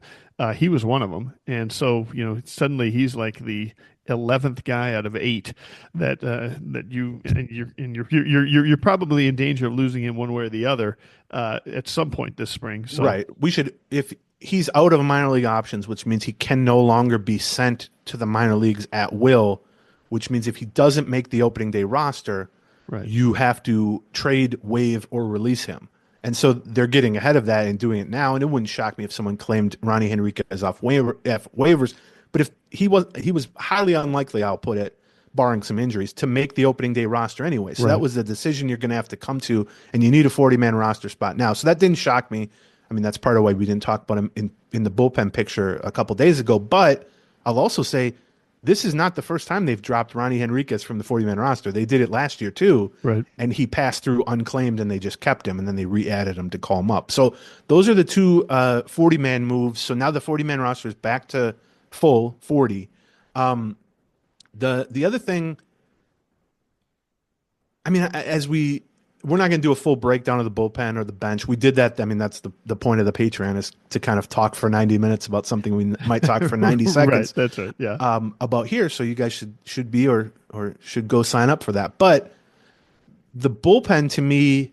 B: he was one of them. And so, suddenly he's like the 11th guy out of 8 that you're probably in danger of losing him one way or the other at some point this spring. So.
C: Right. We should, if he's out of minor league options, which means he can no longer be sent to the minor leagues at will, which means if he doesn't make the opening day roster,
B: right,
C: you have to trade, waive, or release him. And so they're getting ahead of that and doing it now. And it wouldn't shock me if someone claimed Ronnie Henriquez off waivers. But if he was highly unlikely, I'll put it, barring some injuries, to make the opening day roster anyway. So that was the decision you're going to have to come to, and you need a 40-man roster spot now. So that didn't shock me. I mean, that's part of why we didn't talk about him in the bullpen picture a couple days ago. But I'll also say this is not the first time they've dropped Ronnie Henriquez from the 40-man roster. They did it last year too,
B: right? And
C: he passed through unclaimed, and they just kept him, and then they re-added him to call him up. So those are the two 40-man moves. So now the 40-man roster is back to full 40. The other thing, I mean, as we we're not going to do a full breakdown of the bullpen or the bench. We did that. I mean, that's the point of the Patreon, is to kind of talk for 90 minutes about something we might talk for 90 seconds.
B: Right, that's right. Yeah.
C: About here. So you guys should be or should go sign up for that. But the bullpen to me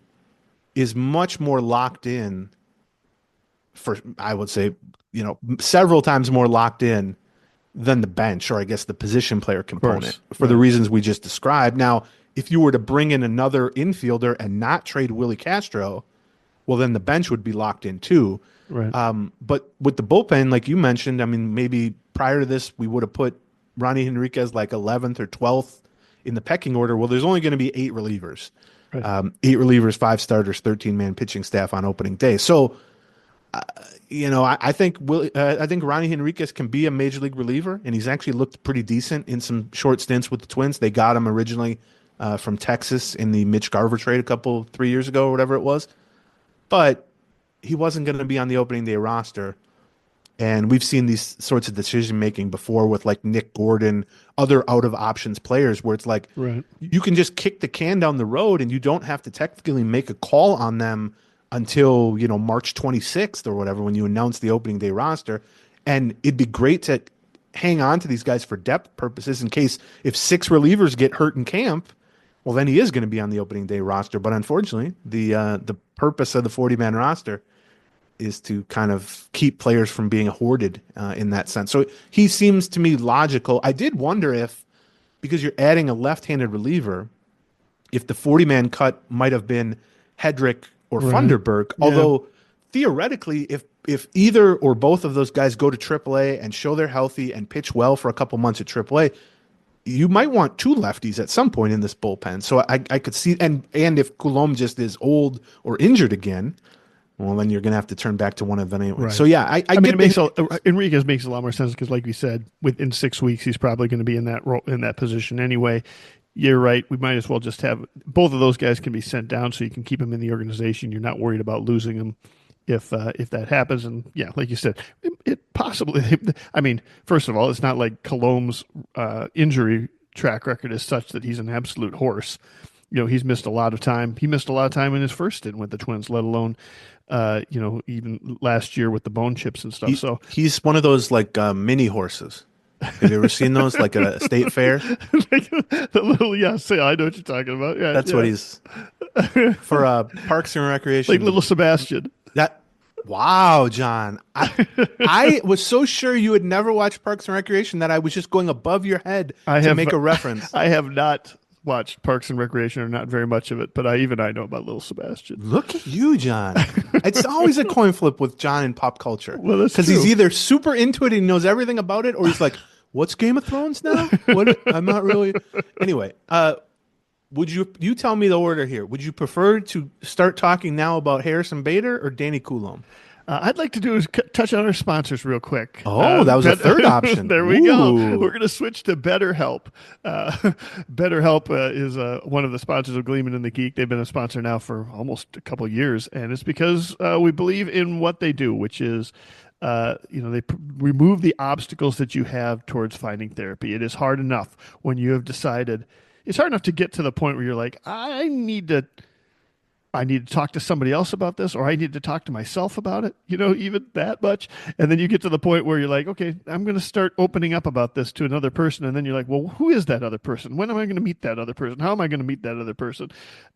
C: is much more locked in, for, I would say, several times more locked in than the bench, or I guess the position player component, for the reasons we just described. Now, if you were to bring in another infielder and not trade Willi Castro, well, then the bench would be locked in too.
B: Right.
C: But with the bullpen, like you mentioned, I mean, maybe prior to this, we would have put Ronnie Henriquez like 11th or 12th in the pecking order. Well, there's only going to be 8 relievers. Right. 8 relievers, 5 starters, 13-man pitching staff on opening day. So, I think Ronnie Henriquez can be a major league reliever, and he's actually looked pretty decent in some short stints with the Twins. They got him originally from Texas in the Mitch Garver trade 3 years ago or whatever it was. But he wasn't going to be on the opening day roster. And we've seen these sorts of decision-making before with like Nick Gordon, other out-of-options players, where it's like you can just kick the can down the road and you don't have to technically make a call on them until, March 26th or whatever, when you announce the opening day roster. And it'd be great to hang on to these guys for depth purposes in case if 6 relievers get hurt in camp, well, then he is going to be on the opening day roster. But unfortunately, the purpose of the 40-man roster is to kind of keep players from being hoarded in that sense. So he seems to me logical. I did wonder if, because you're adding a left-handed reliever, if the 40-man cut might have been Hedrick or Funderburk, although theoretically, if either or both of those guys go to AAA and show they're healthy and pitch well for a couple months at AAA, you might want 2 lefties at some point in this bullpen. So I could see, and if Coulombe just is old or injured again, well, then you're going to have to turn back to one of them anyway. Right. So, yeah, I
B: mean, Enriquez makes a lot more sense because, like we said, within 6 weeks, he's probably going to be in that role, in that position anyway. You're right. We might as well just have both of those guys can be sent down so you can keep them in the organization. You're not worried about losing them if that happens. And, yeah, like you said, it possibly – I mean, first of all, it's not like Colombe's injury track record is such that he's an absolute horse. He's missed a lot of time. He missed a lot of time in his first stint with the Twins, let alone – even last year with the bone chips and stuff. So
C: he's one of those like mini horses. Have you ever seen those like at a state fair?
B: Like the little, I know what you're talking about. Yeah,
C: that's what he's for Parks and Recreation.
B: Like little Sebastian.
C: Wow, John. I was so sure you had never watched Parks and Recreation that I was just going above your head to make a reference.
B: I have not watched Parks and Recreation, or not very much of it, but I know about little Sebastian.
C: Look at you, John. It's always a coin flip with John in pop culture.
B: Well, that's
C: because he's either super into it and he knows everything about it, or he's like, what's Game of Thrones now? What? I'm not really. Anyway, would you tell me the order here? Would you prefer to start talking now about Harrison Bader or Danny Coulombe?
B: I'd like to do is touch on our sponsors real quick.
C: Oh, that was a third option.
B: There we go. We're going to switch to BetterHelp. BetterHelp is one of the sponsors of Gleeman and the Geek. They've been a sponsor now for almost a couple of years, and it's because we believe in what they do, which is they remove the obstacles that you have towards finding therapy. It is hard enough when you have decided. It's hard enough to get to the point where you're like, I need to talk to somebody else about this, or I need to talk to myself about it, even that much. And then you get to the point where you're like, okay, I'm going to start opening up about this to another person. And then you're like, well, who is that other person? When am I going to meet that other person? How am I going to meet that other person?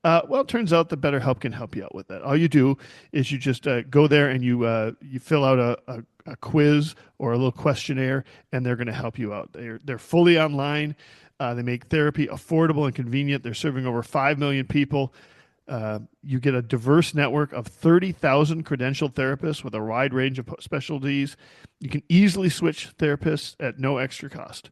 B: Well, it turns out that BetterHelp can help you out with that. All you do is you just go there and you fill out a quiz or a little questionnaire, and they're going to help you out. They're fully online. They make therapy affordable and convenient. They're serving over 5 million people. You get a diverse network of 30,000 credentialed therapists with a wide range of specialties. You can easily switch therapists at no extra cost.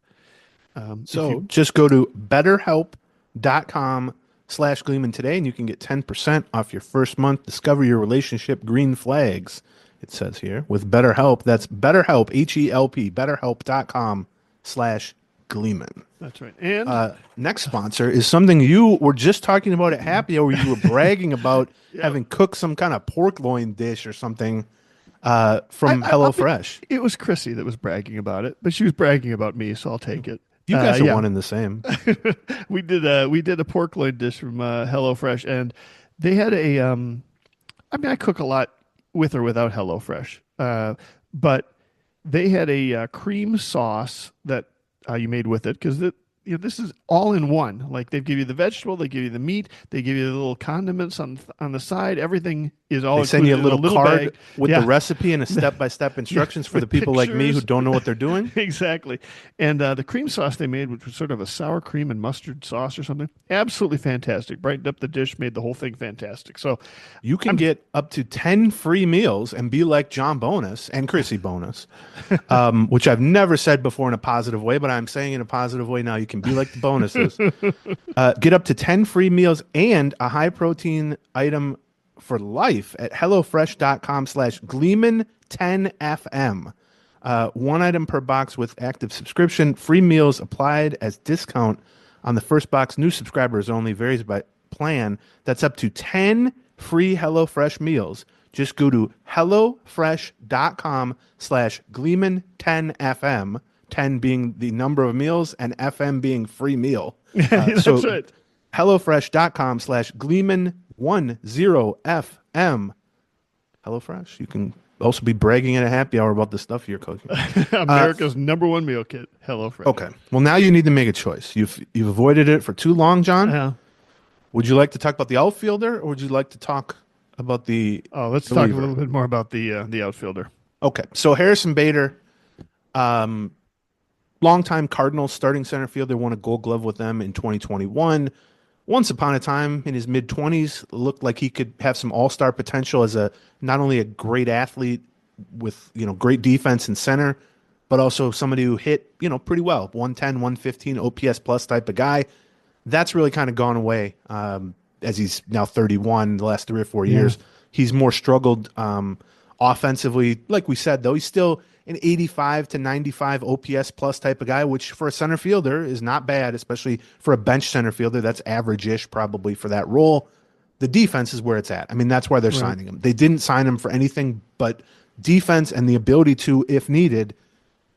C: Just go to betterhelp.com/Gleeman today, and you can get 10% off your first month. Discover your relationship green flags, it says here, with BetterHelp. That's BetterHelp, H-E-L-P, betterhelp.com/Gleeman.
B: That's right. And
C: next sponsor is something you were just talking about at Happy Hour. You were bragging about having cooked some kind of pork loin dish or something from HelloFresh.
B: It was Chrissy that was bragging about it, but she was bragging about me, so I'll take it.
C: You guys are one and the same.
B: We did a pork loin dish from HelloFresh, and They had a I mean, I cook a lot with or without HelloFresh, but they had a cream sauce that you made with it because this is all in one. Like they give you the vegetable, they give you the meat, they give you the little condiments on the side. Everything is all
C: They send you a
B: included in
C: little
B: bag.
C: card with
B: Yeah.
C: the recipe and a step-by-step instructions for the
B: With
C: people like me who
B: pictures.
C: don't know what they're doing.
B: Exactly. And the cream sauce they made, which was sort of a sour cream and mustard sauce or something, absolutely fantastic. Brightened up the dish, made the whole thing fantastic. So
C: You can get up to 10 free meals and be like John Bonus and Chrissy Bonus, which I've never said before in a positive way, but I'm saying in a positive way now. You can be like the bonuses. Get up to 10 free meals and a high-protein item for life at HelloFresh.com/Gleeman10FM. One item per box with active subscription. Free meals applied as discount on the first box. New subscribers only. Varies by plan. That's up to 10 free HelloFresh meals. Just go to HelloFresh.com/Gleeman10FM. 10 being the number of meals and FM being free meal.
B: that's
C: so
B: right.
C: HelloFresh.com/Gleeman10FM. HelloFresh. You can also be bragging at a happy hour about the stuff you're cooking.
B: America's number one meal kit, HelloFresh.
C: Okay. Well, now you need to make a choice. You've avoided it for too long, John.
B: Yeah.
C: Would you like to talk about the outfielder, or would you like to talk about the
B: Let's talk
C: reliever?
B: a little bit more about the outfielder.
C: Okay. So Harrison Bader, longtime Cardinals starting center fielder, won a Gold Glove with them in 2021. Once upon a time, in his mid-20s, looked like he could have some all-star potential as not only a great athlete with great defense and center, but also somebody who hit pretty well, 110, 115 OPS plus type of guy. That's really kind of gone away as he's now 31. The last 3 or 4 years, he's more struggled offensively. Like we said, though, he's still an 85 to 95 OPS plus type of guy, which for a center fielder is not bad, especially for a bench center fielder. That's average-ish probably for that role. The defense is where it's at. I mean, that's why they're signing him. They didn't sign him for anything but defense and the ability to, if needed,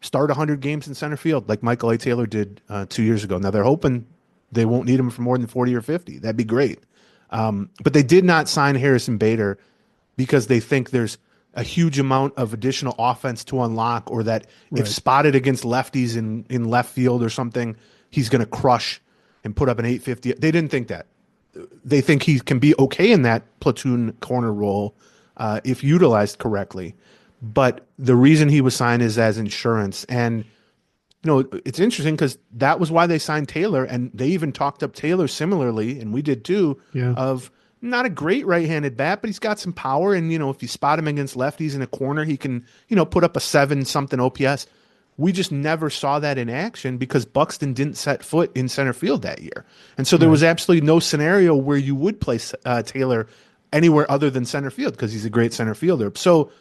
C: start 100 games in center field like Michael A. Taylor did 2 years ago. Now, they're hoping they won't need him for more than 40 or 50. That'd be great. But they did not sign Harrison Bader because they think there's a huge amount of additional offense to unlock, or that if spotted against lefties in left field or something, he's going to crush and put up an 850. They didn't think that. They think he can be okay in that platoon corner role if utilized correctly. But the reason he was signed is as insurance. And, it's interesting because that was why they signed Taylor, and they even talked up Taylor similarly, and we did too, of not a great right-handed bat, but he's got some power. And, if you spot him against lefties in a corner, he can, put up a 7-something OPS. We just never saw that in action because Buxton didn't set foot in center field that year. And so there was absolutely no scenario where you would place Taylor anywhere other than center field because he's a great center fielder. So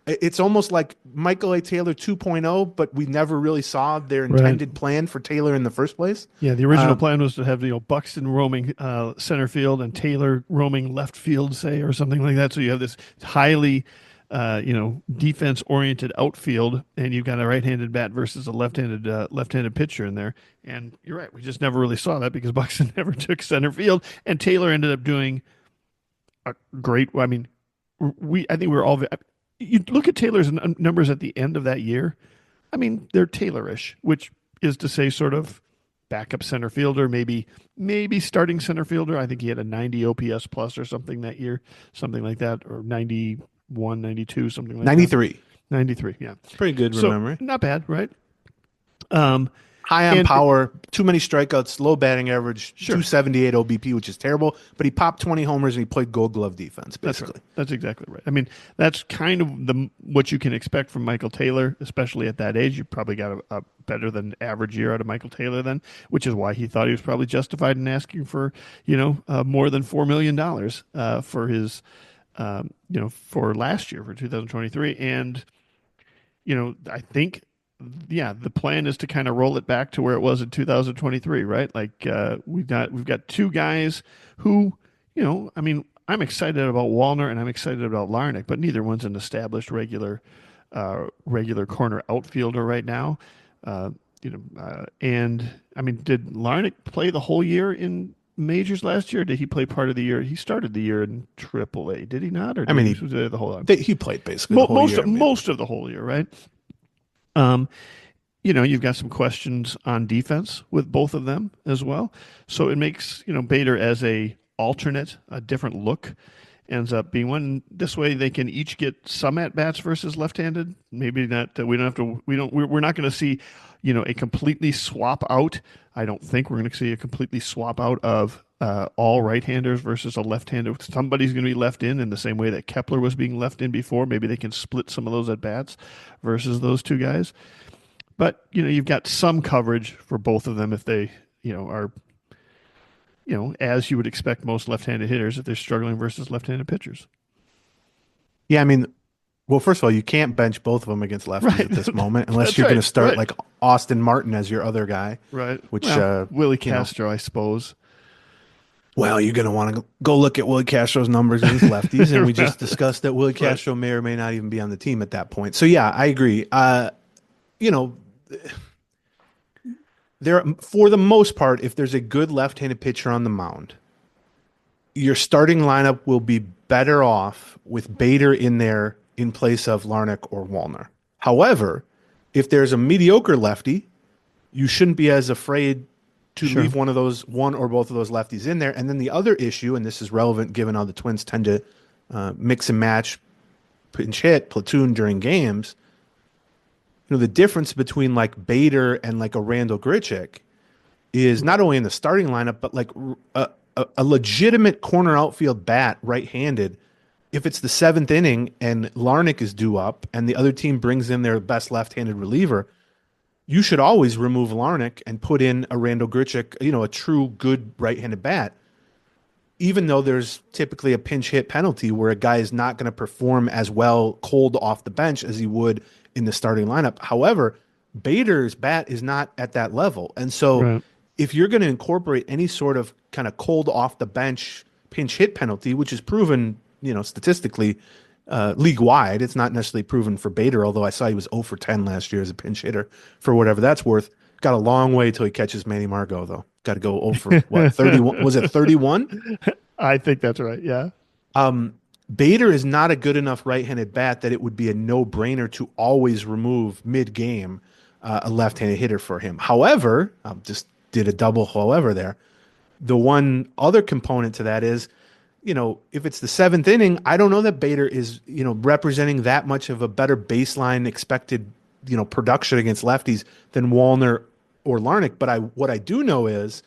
C: it's almost like Michael A. Taylor 2.0, but we never really saw their intended plan for Taylor in the first place.
B: Yeah, the original plan was to have Buxton roaming center field and Taylor roaming left field, say, or something like that. So you have this highly, defense-oriented outfield, and you've got a right-handed bat versus a left-handed pitcher in there. And you're right, we just never really saw that because Buxton never took center field, and Taylor ended up doing a great. I mean, I think we're all. You look at Taylor's numbers at the end of that year. I mean, they're Taylor-ish, which is to say sort of backup center fielder, maybe starting center fielder. I think he had a 90 OPS plus or something that year, something like that, or 91, 92, something like
C: 93.
B: that. 93, yeah.
C: It's pretty good memory.
B: Not bad, right?
C: High on power, too many strikeouts, low batting average, 278 OBP, which is terrible. But he popped 20 homers and he played Gold Glove defense, basically.
B: That's exactly right. I mean, that's kind of what you can expect from Michael Taylor, especially at that age. You probably got a better than average year out of Michael Taylor then, which is why he thought he was probably justified in asking for, more than $4 million for his, for last year, for 2023. And, I think the plan is to kind of roll it back to where it was in 2023, right? Like we've got two guys who, I mean, I'm excited about Wallner and I'm excited about Larnach, but neither one's an established regular corner outfielder right now. And I mean, did Larnach play the whole year in majors last year? Or did he play part of the year? He started the year in AAA, did he not? Or
C: I mean,
B: was there the whole time?
C: he played basically the whole year.
B: Most of the whole year, right? Um, you've got some questions on defense with both of them as well. So it makes, Bader as a alternate, a different look, ends up being one. This way they can each get some at bats versus left-handed. Maybe not. We're not going to see, a completely swap out. I don't think we're going to see a completely swap out of all right-handers versus a left-hander. Somebody's going to be left in the same way that Kepler was being left in before. Maybe they can split some of those at bats versus those two guys. But you've got some coverage for both of them if they are as you would expect most left-handed hitters if they're struggling versus left-handed pitchers.
C: Yeah, I mean, well, first of all, you can't bench both of them against lefties at this moment unless you're going to start like Austin Martin as your other guy.
B: Right.
C: Which
B: Willi Castro, I suppose.
C: Well, you're going to want to go look at Willi Castro's numbers against lefties, and we just discussed that Willi Castro may or may not even be on the team at that point. So yeah, I agree. For the most part, if there's a good left-handed pitcher on the mound, your starting lineup will be better off with Bader in there in place of Larnach or Wallner. However, if there's a mediocre lefty, you shouldn't be as afraid to leave one or both of those lefties in there. And then the other issue, and this is relevant given how the Twins tend to mix and match, pinch hit, platoon during games, the difference between like Bader and like a Randall Grichuk is not only in the starting lineup, but like a legitimate corner outfield bat, right-handed. If it's the seventh inning and Larnach is due up and the other team brings in their best left-handed reliever, you should always remove Larnach and put in a Randall Grichuk, a true good right-handed bat, even though there's typically a pinch hit penalty where a guy is not going to perform as well cold off the bench as he would in the starting lineup. However, Bader's bat is not at that level. And so if you're going to incorporate any sort of kind of cold off the bench pinch hit penalty, which is proven, statistically league wide, it's not necessarily proven for Bader, although I saw he was 0 for 10 last year as a pinch hitter for whatever that's worth. Got a long way till he catches Manny Margot, though. Got to go 0 for what, 31? Was it 31?
B: I think that's right. Yeah.
C: Bader is not a good enough right-handed bat that it would be a no-brainer to always remove mid-game a left-handed hitter for him. However, I just did a double however there. The one other component to that is, if it's the seventh inning, I don't know that Bader is, representing that much of a better baseline expected, production against lefties than Wallner or Larnach. But what I do know is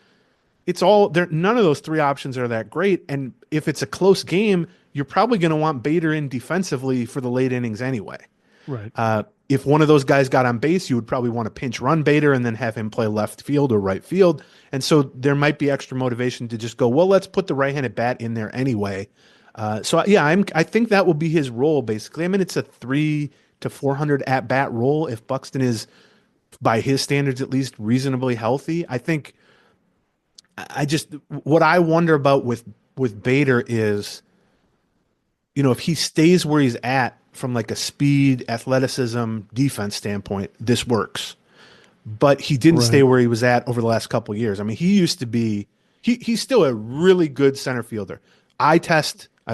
C: it's all there. None of those three options are that great. And if it's a close game, you're probably going to want Bader in defensively for the late innings anyway.
B: Right.
C: If one of those guys got on base, you would probably want to pinch run Bader and then have him play left field or right field. And so there might be extra motivation to just go, well, let's put the right-handed bat in there anyway. I think that will be his role basically. I mean, it's a 300 to 400 at bat role if Buxton is, by his standards at least, reasonably healthy. I think what I wonder about with Bader is, if he stays where he's at from like a speed, athleticism, defense standpoint, this works. But he didn't stay where he was at over the last couple of years. I mean, he used to be he's still a really good center fielder. I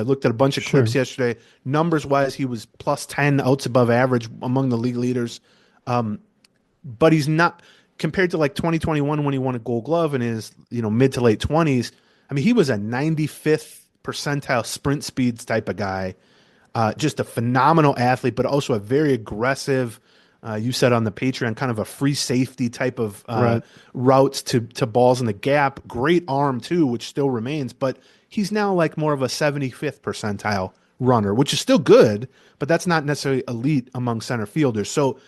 C: looked at a bunch of clips yesterday. Numbers wise, he was plus 10 outs above average among the league leaders. But he's not, compared to like 2021 when he won a Gold Glove in his mid to late 20s. I mean, he was a 95th percentile sprint speeds type of guy. Just a phenomenal athlete, but also a very aggressive, you said on the Patreon, kind of a free safety type of routes to balls in the gap. Great arm too, which still remains, but he's now like more of a 75th percentile runner, which is still good, but that's not necessarily elite among center fielders. So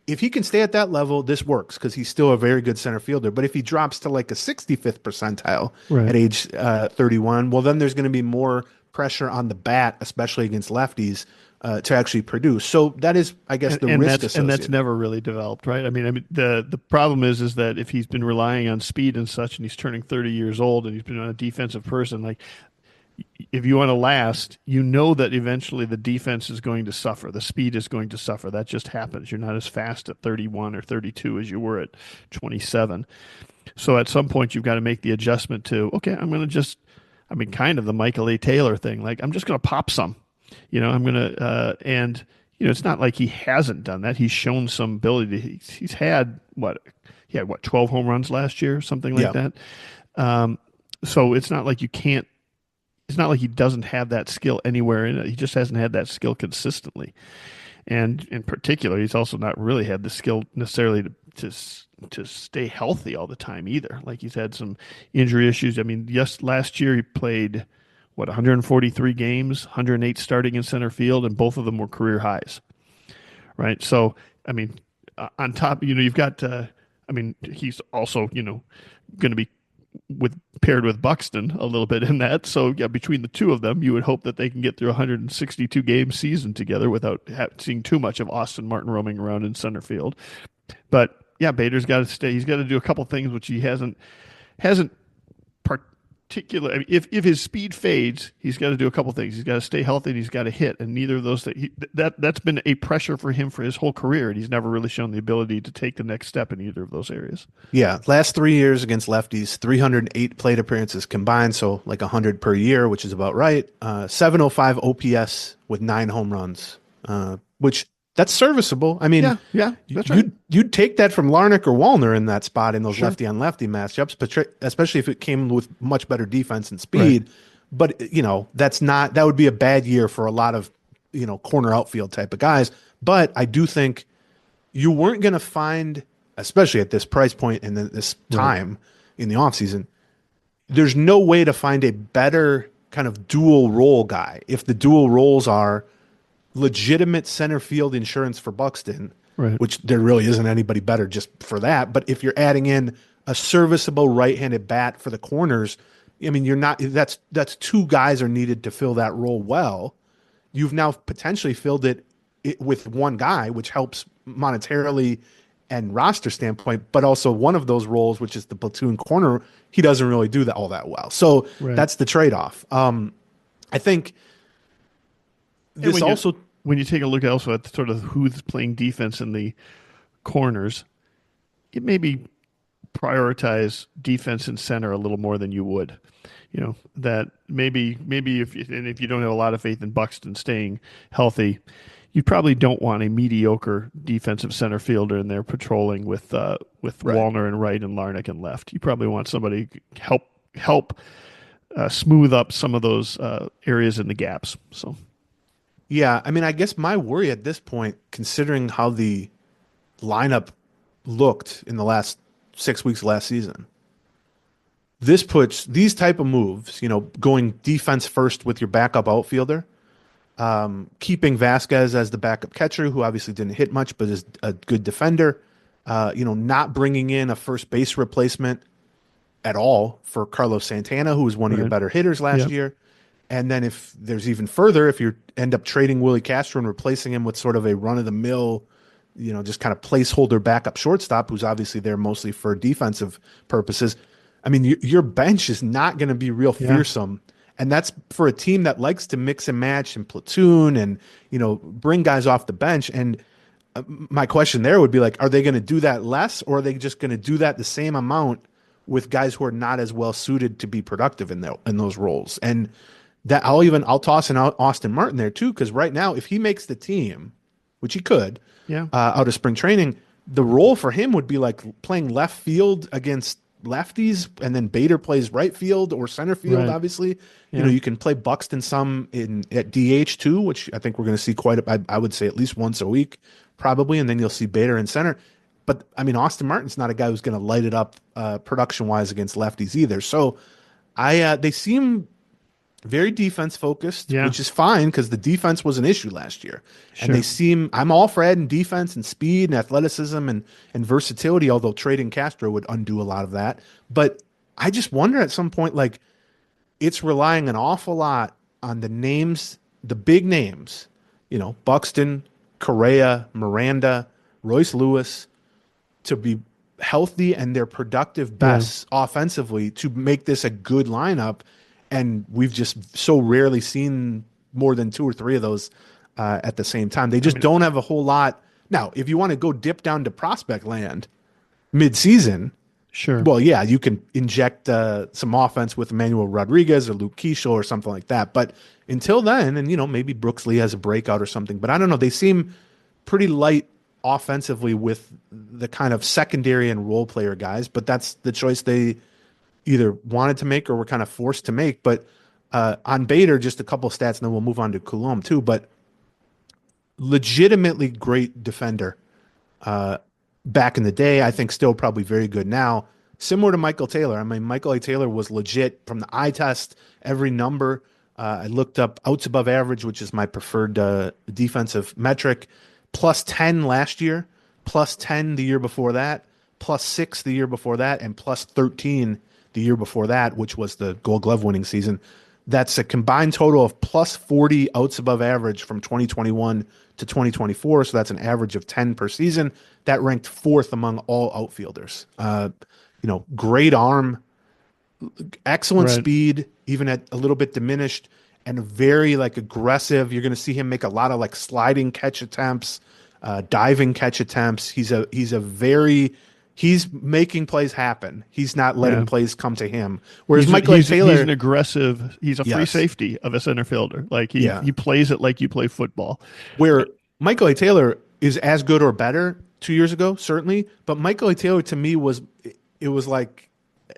C: if he can stay at that level, this works because he's still a very good center fielder. But if he drops to like a 65th percentile at age 31, well, then there's going to be more pressure on the bat, especially against lefties, to actually produce. So that is, I guess, the risk associated.
B: And that's never really developed, right? I mean, the problem is that if he's been relying on speed and such, and he's turning 30 years old, and he's been a defensive person, like, if you want to last, that eventually the defense is going to suffer. The speed is going to suffer. That just happens. You're not as fast at 31 or 32 as you were at 27. So at some point, you've got to make the adjustment to, okay, I'm going to just, I mean, kind of the Michael A. Taylor thing. Like, I'm just going to pop some, I'm going to, and, it's not like he hasn't done that. He's shown some ability. He's had he had 12 home runs last year, something like
C: Yeah.
B: that. So it's not like you can't, it's not like he doesn't have that skill anywhere in it. He just hasn't had that skill consistently. And in particular, he's also not really had the skill necessarily to stay healthy all the time either. Like he's had some injury issues. I mean, yes, last year he played 143 games, 108 starting in center field, and both of them were career highs. Right. So, I mean, on top, you've got, he's also, going to be paired with Buxton a little bit in that. So yeah, between the two of them, you would hope that they can get through a 162 game season together without seeing too much of Austin Martin roaming around in center field. But yeah, Bader's got to stay. He's got to do a couple things which he hasn't particular. I mean, if his speed fades, he's got to do a couple things. He's got to stay healthy and he's got to hit. And neither of those things, that's been a pressure for him for his whole career. And he's never really shown the ability to take the next step in either of those areas.
C: Yeah. Last 3 years against lefties, 308 plate appearances combined. So like 100 per year, which is about right. 705 OPS with 9 home runs, which that's serviceable. I mean,
B: yeah, that's right.
C: You'd take that from Larnach or Wallner in that spot in those lefty on lefty matchups, especially if it came with much better defense and speed. Right. But that would be a bad year for a lot of corner outfield type of guys. But I do think you weren't going to find, especially at this price point and this time in the offseason, there's no way to find a better kind of dual role guy if the dual roles are legitimate center field insurance for Buxton, which there really isn't anybody better just for that. But if you're adding in a serviceable right-handed bat for the corners, I mean, that's 2 guys are needed to fill that role well. You've now potentially filled it with 1 guy, which helps monetarily and roster standpoint, but also one of those roles, which is the platoon corner, he doesn't really do that all that well. So that's the trade-off. I think this also,
B: when you take a look also at sort of who's playing defense in the corners, it maybe prioritize defense and center a little more than you would. That maybe if you don't have a lot of faith in Buxton staying healthy, you probably don't want a mediocre defensive center fielder in there patrolling with Wallner and right and Larnach and left. You probably want somebody help smooth up some of those areas in the gaps. So.
C: Yeah, I mean, I guess my worry at this point, considering how the lineup looked in the last 6 weeks of last season, this puts these type of moves, going defense first with your backup outfielder, keeping Vasquez as the backup catcher, who obviously didn't hit much but is a good defender, not bringing in a first base replacement at all for Carlos Santana, who was one of your better hitters last year. And then if there's even further, if you end up trading Willi Castro and replacing him with sort of a run-of-the-mill, just kind of placeholder backup shortstop, who's obviously there mostly for defensive purposes, I mean, your bench is not going to be real fearsome. And that's for a team that likes to mix and match and platoon and, bring guys off the bench. And my question there would be like, are they going to do that less, or are they just going to do that the same amount with guys who are not as well suited to be productive in those roles? And that I'll toss in Austin Martin there too, because right now, if he makes the team, which he could, out of spring training, the role for him would be like playing left field against lefties, and then Bader plays right field or center field. Obviously, you can play Buxton some at DH too, which I think we're going to see I would say at least once a week, probably, and then you'll see Bader in center. But I mean, Austin Martin's not a guy who's going to light it up production wise against lefties either. So they seem very defense focused, which is fine because the defense was an issue last year. And I'm all for adding defense and speed and athleticism and versatility, although trading Castro would undo a lot of that. But I just wonder at some point, like, it's relying an awful lot on the names, the big names, Buxton, Correa, Miranda, Royce Lewis, to be healthy and their productive best offensively to make this a good lineup. And we've just so rarely seen more than 2 or 3 of those at the same time. They just don't have a whole lot. Now, if you want to go dip down to prospect land mid-season,
B: Sure.
C: Well, yeah, you can inject some offense with Emmanuel Rodriguez or Luke Keeschel or something like that. But until then, and maybe Brooks Lee has a breakout or something. But I don't know. They seem pretty light offensively with the kind of secondary and role player guys. But that's the choice they either wanted to make or were kind of forced to make. But on Bader, just a couple of stats, and then we'll move on to Coulombe too. But legitimately great defender. Back in the day, I think still probably very good now. Similar to Michael Taylor. I mean, Michael A. Taylor was legit from the eye test, every number. I looked up outs above average, which is my preferred defensive metric, plus 10 last year, plus 10 the year before that, plus 6 the year before that, and plus 13 the year before that, which was the Gold Glove winning season. That's a combined total of plus 40 outs above average from 2021 to 2024. So that's an average of 10 per season. That ranked 4th among all outfielders. Great arm, excellent speed, even at a little bit diminished, and very aggressive. You're going to see him make a lot of sliding catch attempts, diving catch attempts. He's making plays happen. He's not letting plays come to him. Whereas Michael Taylor,
B: he's an aggressive. He's a free safety of a center fielder. He plays it like you play football.
C: Where Michael A. Taylor is as good or better 2 years ago, certainly. But Michael A. Taylor to me was like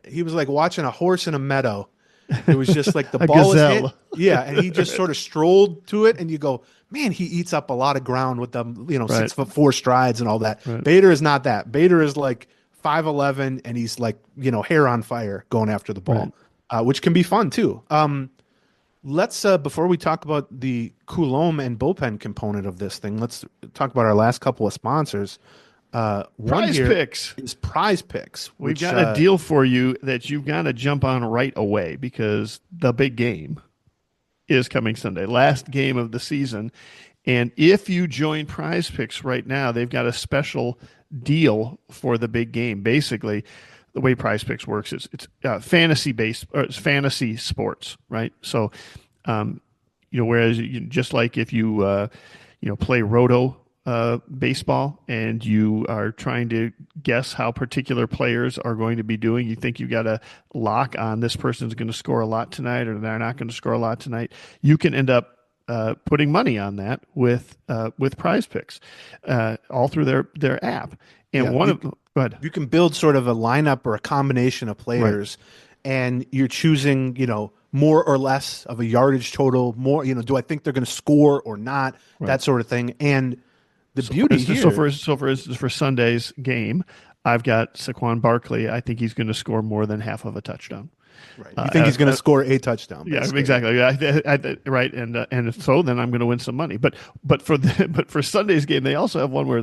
C: he was like watching a horse in a meadow. It was just like the ball was hit. Yeah, and he just sort of strolled to it, and you go, man, he eats up a lot of ground with the 6'4" strides and all that. Right. Bader is not that. Bader is 5'11", and he's hair on fire going after the ball, which can be fun too. Let's before we talk about the Coulombe and bullpen component of this thing, let's talk about our last couple of sponsors.
B: Prize Picks
C: is Prize Picks.
B: We've got a deal for you that you've got to jump on right away because the big game is coming Sunday, last game of the season. And if you join Prize Picks right now, they've got a special deal for the big game. Basically, the way Prize Picks works is it's fantasy based, or it's fantasy sports, right? So, whereas just like if you play Roto baseball and you are trying to guess how particular players are going to be doing, you think you got a lock on this person's going to score a lot tonight or they're not going to score a lot tonight. You can end up putting money on that with Prize Picks all through their app. And go ahead. You
C: can build sort of a lineup or a combination of players, and you're choosing more or less of a yardage total. More, do I think they're going to score or not? That sort of thing. And the beauty here.
B: For Sunday's game, I've got Saquon Barkley. I think he's going to score more than half of a touchdown.
C: Right. You think he's going to score a touchdown?
B: Basically. Yeah, exactly. Right. And so then I'm going to win some money. But for Sunday's game, they also have one where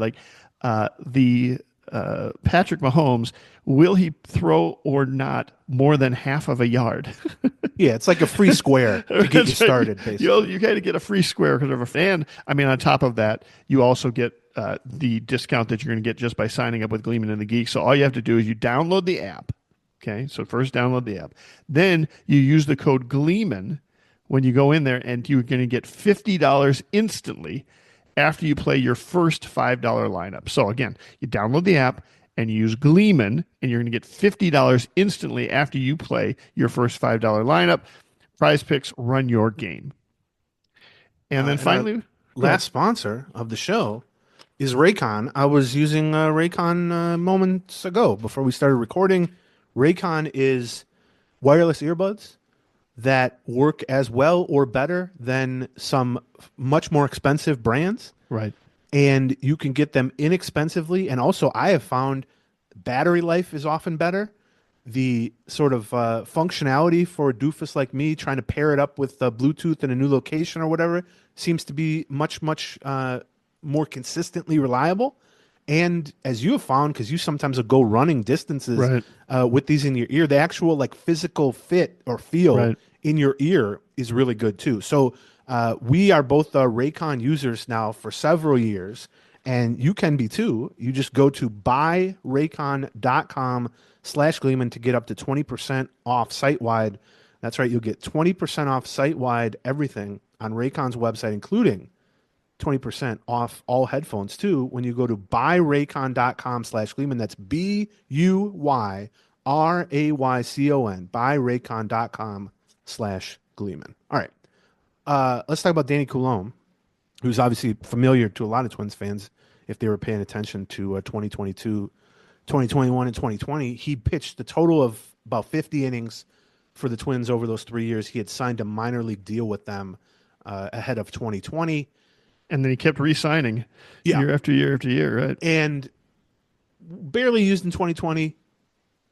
B: Patrick Mahomes, will he throw or not more than half of a yard?
C: Yeah, it's like a free square to get you started, basically.
B: You got to get a free square because of a fan. I mean, on top of that, you also get the discount that you're going to get just by signing up with Gleeman and the Geek. So all you have to do is you download the app. Okay, so first download the app. Then you use the code Gleeman when you go in there, and you're going to get $50 instantly after you play your first $5 lineup. So again, you download the app and you use Gleeman, and you're going to get $50 instantly after you play your first $5 lineup. Prize Picks, run your game. And then finally,
C: last sponsor of the show is Raycon. I was using Raycon moments ago before we started recording. Raycon is wireless earbuds that work as well or better than some much more expensive brands.
B: Right.
C: And you can get them inexpensively. And also, I have found battery life is often better. The sort of functionality for a doofus like me trying to pair it up with Bluetooth in a new location or whatever seems to be much more consistently reliable. And as you have found, because you sometimes will go running distances with these in your ear, the actual physical fit or feel in your ear is really good too. So we are both Raycon users now for several years, and you can be too. You just go to buyraycon.com/Gleeman to get up to 20% off site-wide. That's right. You'll get 20% off site-wide everything on Raycon's website, including 20% off all headphones too when you go to buyraycon.com/Gleeman. That's BUYRAYCON, buyraycon.com/Gleeman. All right. Let's talk about Danny Coulombe, who's obviously familiar to a lot of Twins fans if they were paying attention to 2022, 2021, and 2020. He pitched a total of about 50 innings for the Twins over those 3 years. He had signed a minor league deal with them ahead of 2020.
B: And then he kept re-signing year after year after year, right?
C: And barely used in 2020,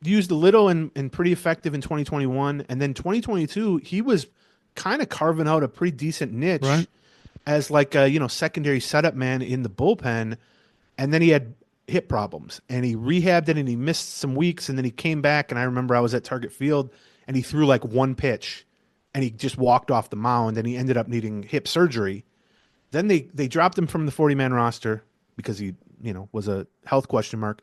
C: used a little and pretty effective in 2021. And then 2022, he was kind of carving out a pretty decent niche as like a, secondary setup man in the bullpen. And then he had hip problems and he rehabbed it and he missed some weeks. And then he came back. And I remember I was at Target Field and he threw like one pitch and he just walked off the mound and he ended up needing hip surgery. Then they dropped him from the 40-man roster because he, was a health question mark.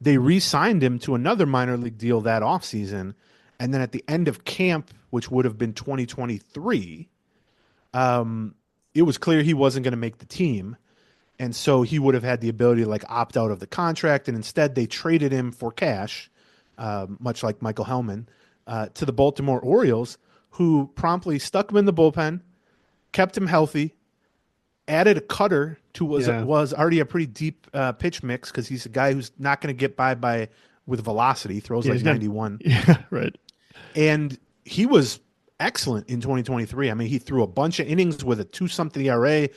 C: They re-signed him to another minor league deal that offseason. And then at the end of camp, which would have been 2023, it was clear he wasn't going to make the team. And so he would have had the ability to opt out of the contract. And instead they traded him for cash, much like Michael Hellman, to the Baltimore Orioles, who promptly stuck him in the bullpen, kept him healthy, added a cutter to was already a pretty deep pitch mix because he's a guy who's not going to get by with velocity. He throws 91.
B: Yeah, right.
C: And he was excellent in 2023. I mean, he threw a bunch of innings with a 2-something ERA,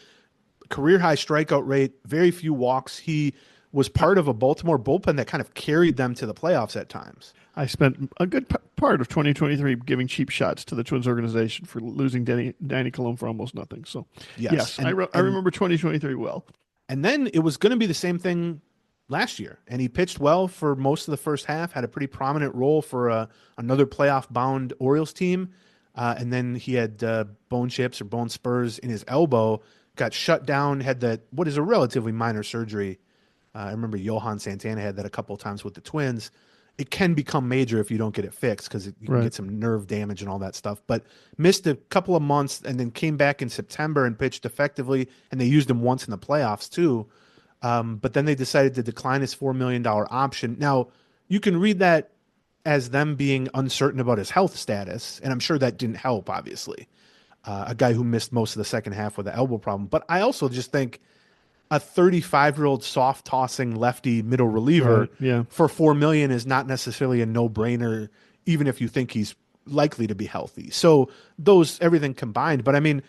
C: career high strikeout rate, very few walks. He was part of a Baltimore bullpen that kind of carried them to the playoffs at times.
B: I spent a good part of 2023 giving cheap shots to the Twins organization for losing Danny Coulombe for almost nothing. So, yes, I remember 2023 well.
C: And then it was going to be the same thing last year. And he pitched well for most of the first half, had a pretty prominent role for another playoff-bound Orioles team. And then he had bone chips or bone spurs in his elbow, got shut down, had what is a relatively minor surgery. I remember Johan Santana had that a couple of times with the Twins. It can become major if you don't get it fixed because you can get some nerve damage and all that stuff. But missed a couple of months and then came back in September and pitched effectively. And they used him once in the playoffs too. But then they decided to decline his $4 million option. Now, you can read that as them being uncertain about his health status. And I'm sure that didn't help, obviously. A guy who missed most of the second half with an elbow problem. But I also just think a 35-year-old soft-tossing lefty middle reliever for $4 million is not necessarily a no-brainer, even if you think he's likely to be healthy. So everything combined. But I mean,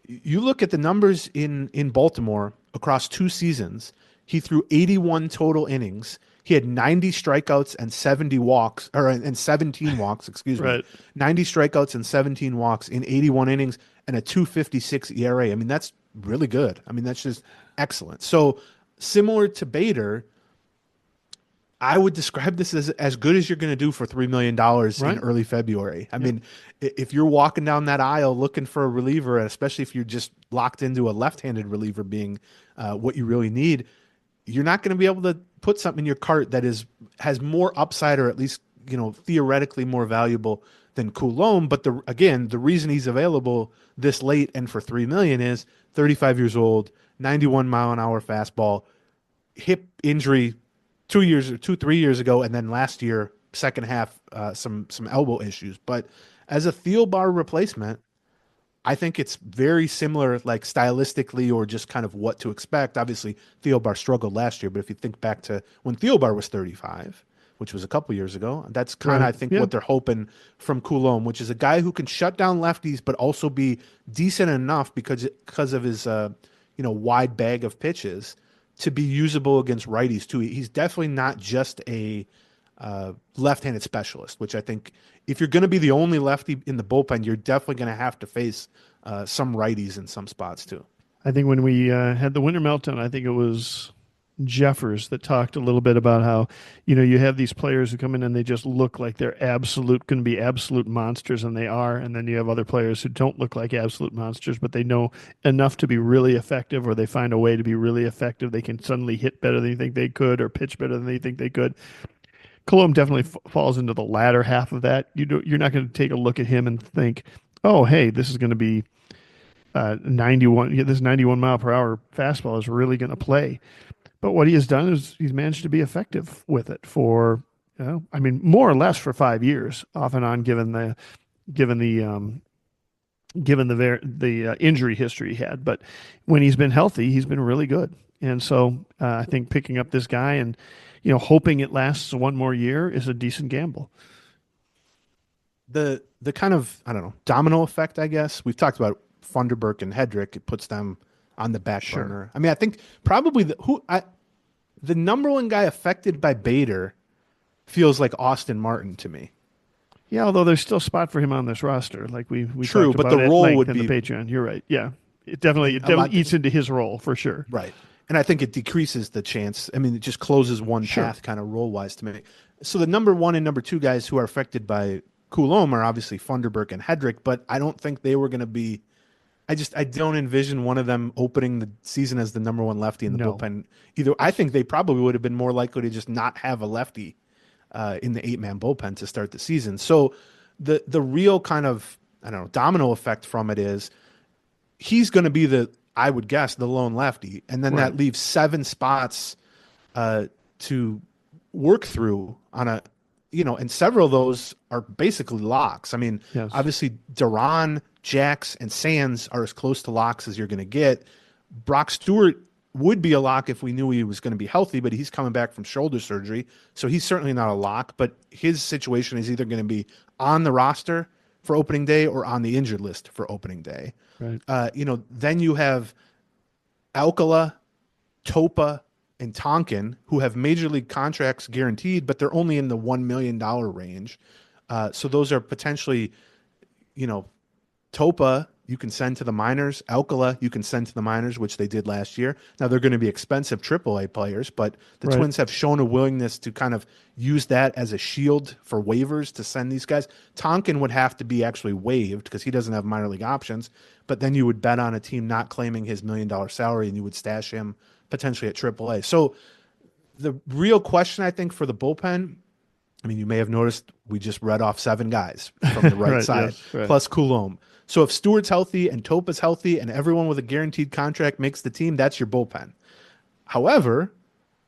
C: you look at the numbers in Baltimore across 2 seasons. He threw 81 total innings. He had 90 strikeouts and 17 walks, excuse me. 90 strikeouts and 17 walks in 81 innings and a 2.56 ERA. I mean, that's really good. I mean, that's just excellent. So similar to Bader, I would describe this as good as you're going to do for $3 million in early February. I mean, if you're walking down that aisle looking for a reliever, especially if you're just locked into a left-handed reliever being what you really need, you're not going to be able to put something in your cart that has more upside or at least, theoretically more valuable than Coulombe. But the reason he's available this late and for $3 million is 35 years old, 91 mile an hour fastball, hip injury 3 years ago, and then last year, second half, some elbow issues. But as a Thielbar replacement, I think it's very similar, like stylistically or just kind of what to expect. Obviously, Thielbar struggled last year, but if you think back to when Thielbar was 35, which was a couple years ago, that's kind of, I think, what they're hoping from Coulombe, which is a guy who can shut down lefties, but also be decent enough because of his wide bag of pitches to be usable against righties too. He's definitely not just a left-handed specialist, which I think if you're going to be the only lefty in the bullpen, you're definitely going to have to face some righties in some spots too.
B: I think when we had the winter meltdown, I think it was Jeffers that talked a little bit about how, you have these players who come in and they just look like they're going to be absolute monsters, and they are. And then you have other players who don't look like absolute monsters, but they know enough to be really effective, or they find a way to be really effective. They can suddenly hit better than you think they could or pitch better than they think they could. Coulombe definitely falls into the latter half of that. You're not going to take a look at him and think, oh, hey, this is going to be 91. This 91 mile per hour fastball is really going to play. But what he has done is he's managed to be effective with it for, I mean, more or less for 5 years, off and on, given the injury history he had. But when he's been healthy, he's been really good. And so I think picking up this guy and hoping it lasts one more year is a decent gamble.
C: The kind of, I don't know, domino effect, I guess. We've talked about Funderburk and Hedrick. It puts them on the back burner. I mean, I think probably the number one guy affected by Bader feels like Austin Martin to me.
B: Yeah, although there's still a spot for him on this roster, like we
C: true,
B: talked
C: but
B: about
C: the role would
B: in
C: be
B: the Patreon. You're right. Yeah, it definitely eats into his role for sure.
C: Right, and I think it decreases the chance. I mean, it just closes one path kind of role wise to me. So the number one and number two guys who are affected by Coulombe are obviously Funderburk and Hedrick, but I don't think they were going to be. I don't envision one of them opening the season as the number one lefty in the bullpen. Either I think they probably would have been more likely to just not have a lefty in the 8-man bullpen to start the season. So the real kind of, I don't know, domino effect from it is he's going to be I would guess, the lone lefty. And then that leaves 7 spots to work through on a, and several of those are basically locks. I mean, obviously Duran, Jax, and Sands are as close to locks as you're going to get. Brock Stewart would be a lock if we knew he was going to be healthy, but he's coming back from shoulder surgery, so he's certainly not a lock. But his situation is either going to be on the roster for opening day or on the injured list for opening day.
B: Right.
C: Then you have Alcala, Topa, and Tonkin, who have major league contracts guaranteed, but they're only in the $1 million range. So those are potentially, Topa you can send to the minors. Alcala you can send to the minors, which they did last year. Now they're going to be expensive AAA players, but the Twins have shown a willingness to kind of use that as a shield for waivers to send these guys. Tonkin would have to be actually waived because he doesn't have minor league options, but then you would bet on a team not claiming his $1 million salary and you would stash him potentially at AAA. So the real question, I think, for the bullpen, I mean, you may have noticed we just read off 7 guys from the right side, plus Coulombe. So if Stewart's healthy and Topa's healthy and everyone with a guaranteed contract makes the team, that's your bullpen. However,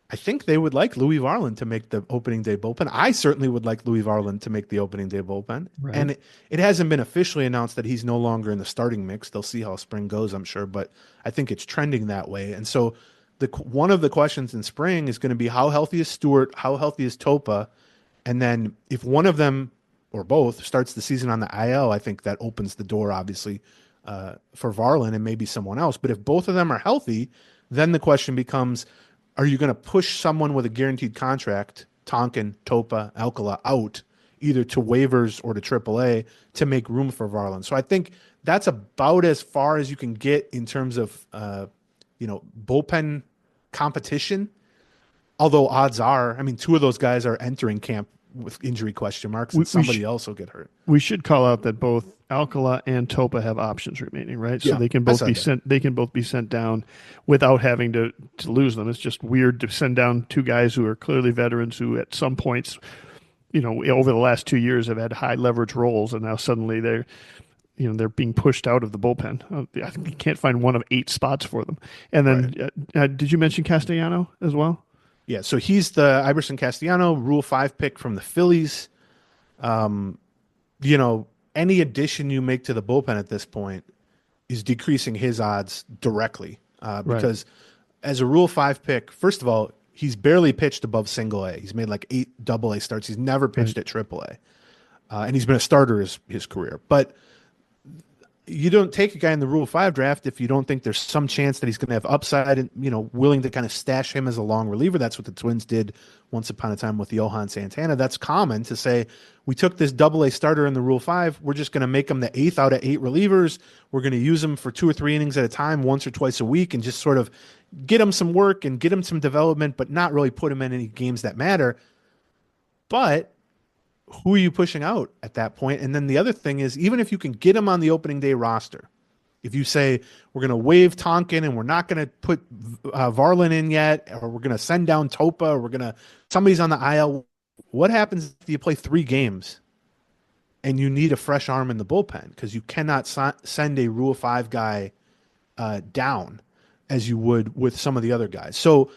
C: I think they would like Louis Varland to make the opening day bullpen. I certainly would like Louis Varland to make the opening day bullpen. Right. And it hasn't been officially announced that he's no longer in the starting mix. They'll see how spring goes, I'm sure, but I think it's trending that way. And so one of the questions in spring is going to be how healthy is Stewart, how healthy is Topa, and then if one of them or both starts the season on the IL, I think that opens the door, obviously, for Varland and maybe someone else. But if both of them are healthy, then the question becomes, are you going to push someone with a guaranteed contract, Tonkin, Topa, Alcala, out, either to waivers or to AAA to make room for Varland? So I think that's about as far as you can get in terms of, bullpen competition. Although odds are, I mean, 2 of those guys are entering camp with injury question marks, and somebody else will get hurt.
B: We should call out that both Alcala and Topa have options remaining, right? So they can both be sent. They can both be sent down without having to lose them. It's just weird to send down 2 guys who are clearly veterans who, at some points, over the last 2 years, have had high leverage roles, and now suddenly they're being pushed out of the bullpen. I think you can't find one of 8 spots for them. And then, did you mention Castellano as well?
C: Yeah, so he's the Iverson Castellano Rule 5 pick from the Phillies. Any addition you make to the bullpen at this point is decreasing his odds directly because as a Rule 5 pick, first of all, he's barely pitched above single A. He's made like 8 AA starts. He's never pitched at AAA. And he's been a starter his career. But you don't take a guy in the Rule 5 draft if you don't think there's some chance that he's going to have upside and, willing to kind of stash him as a long reliever. That's what the Twins did once upon a time with Johan Santana. That's common to say, we took this AA starter in the Rule 5. We're just going to make him the 8th out of 8 relievers. We're going to use him for 2 or 3 innings at a time, once or twice a week, and just sort of get him some work and get him some development, but not really put him in any games that matter. But who are you pushing out at that point? And then the other thing is, even if you can get him on the opening day roster, if you say we're going to waive Tonkin and we're not going to put Varland in yet, or we're going to send down Topa, or somebody's on the IL, what happens if you play 3 games and you need a fresh arm in the bullpen because you cannot send a Rule 5 guy down as you would with some of the other guys. So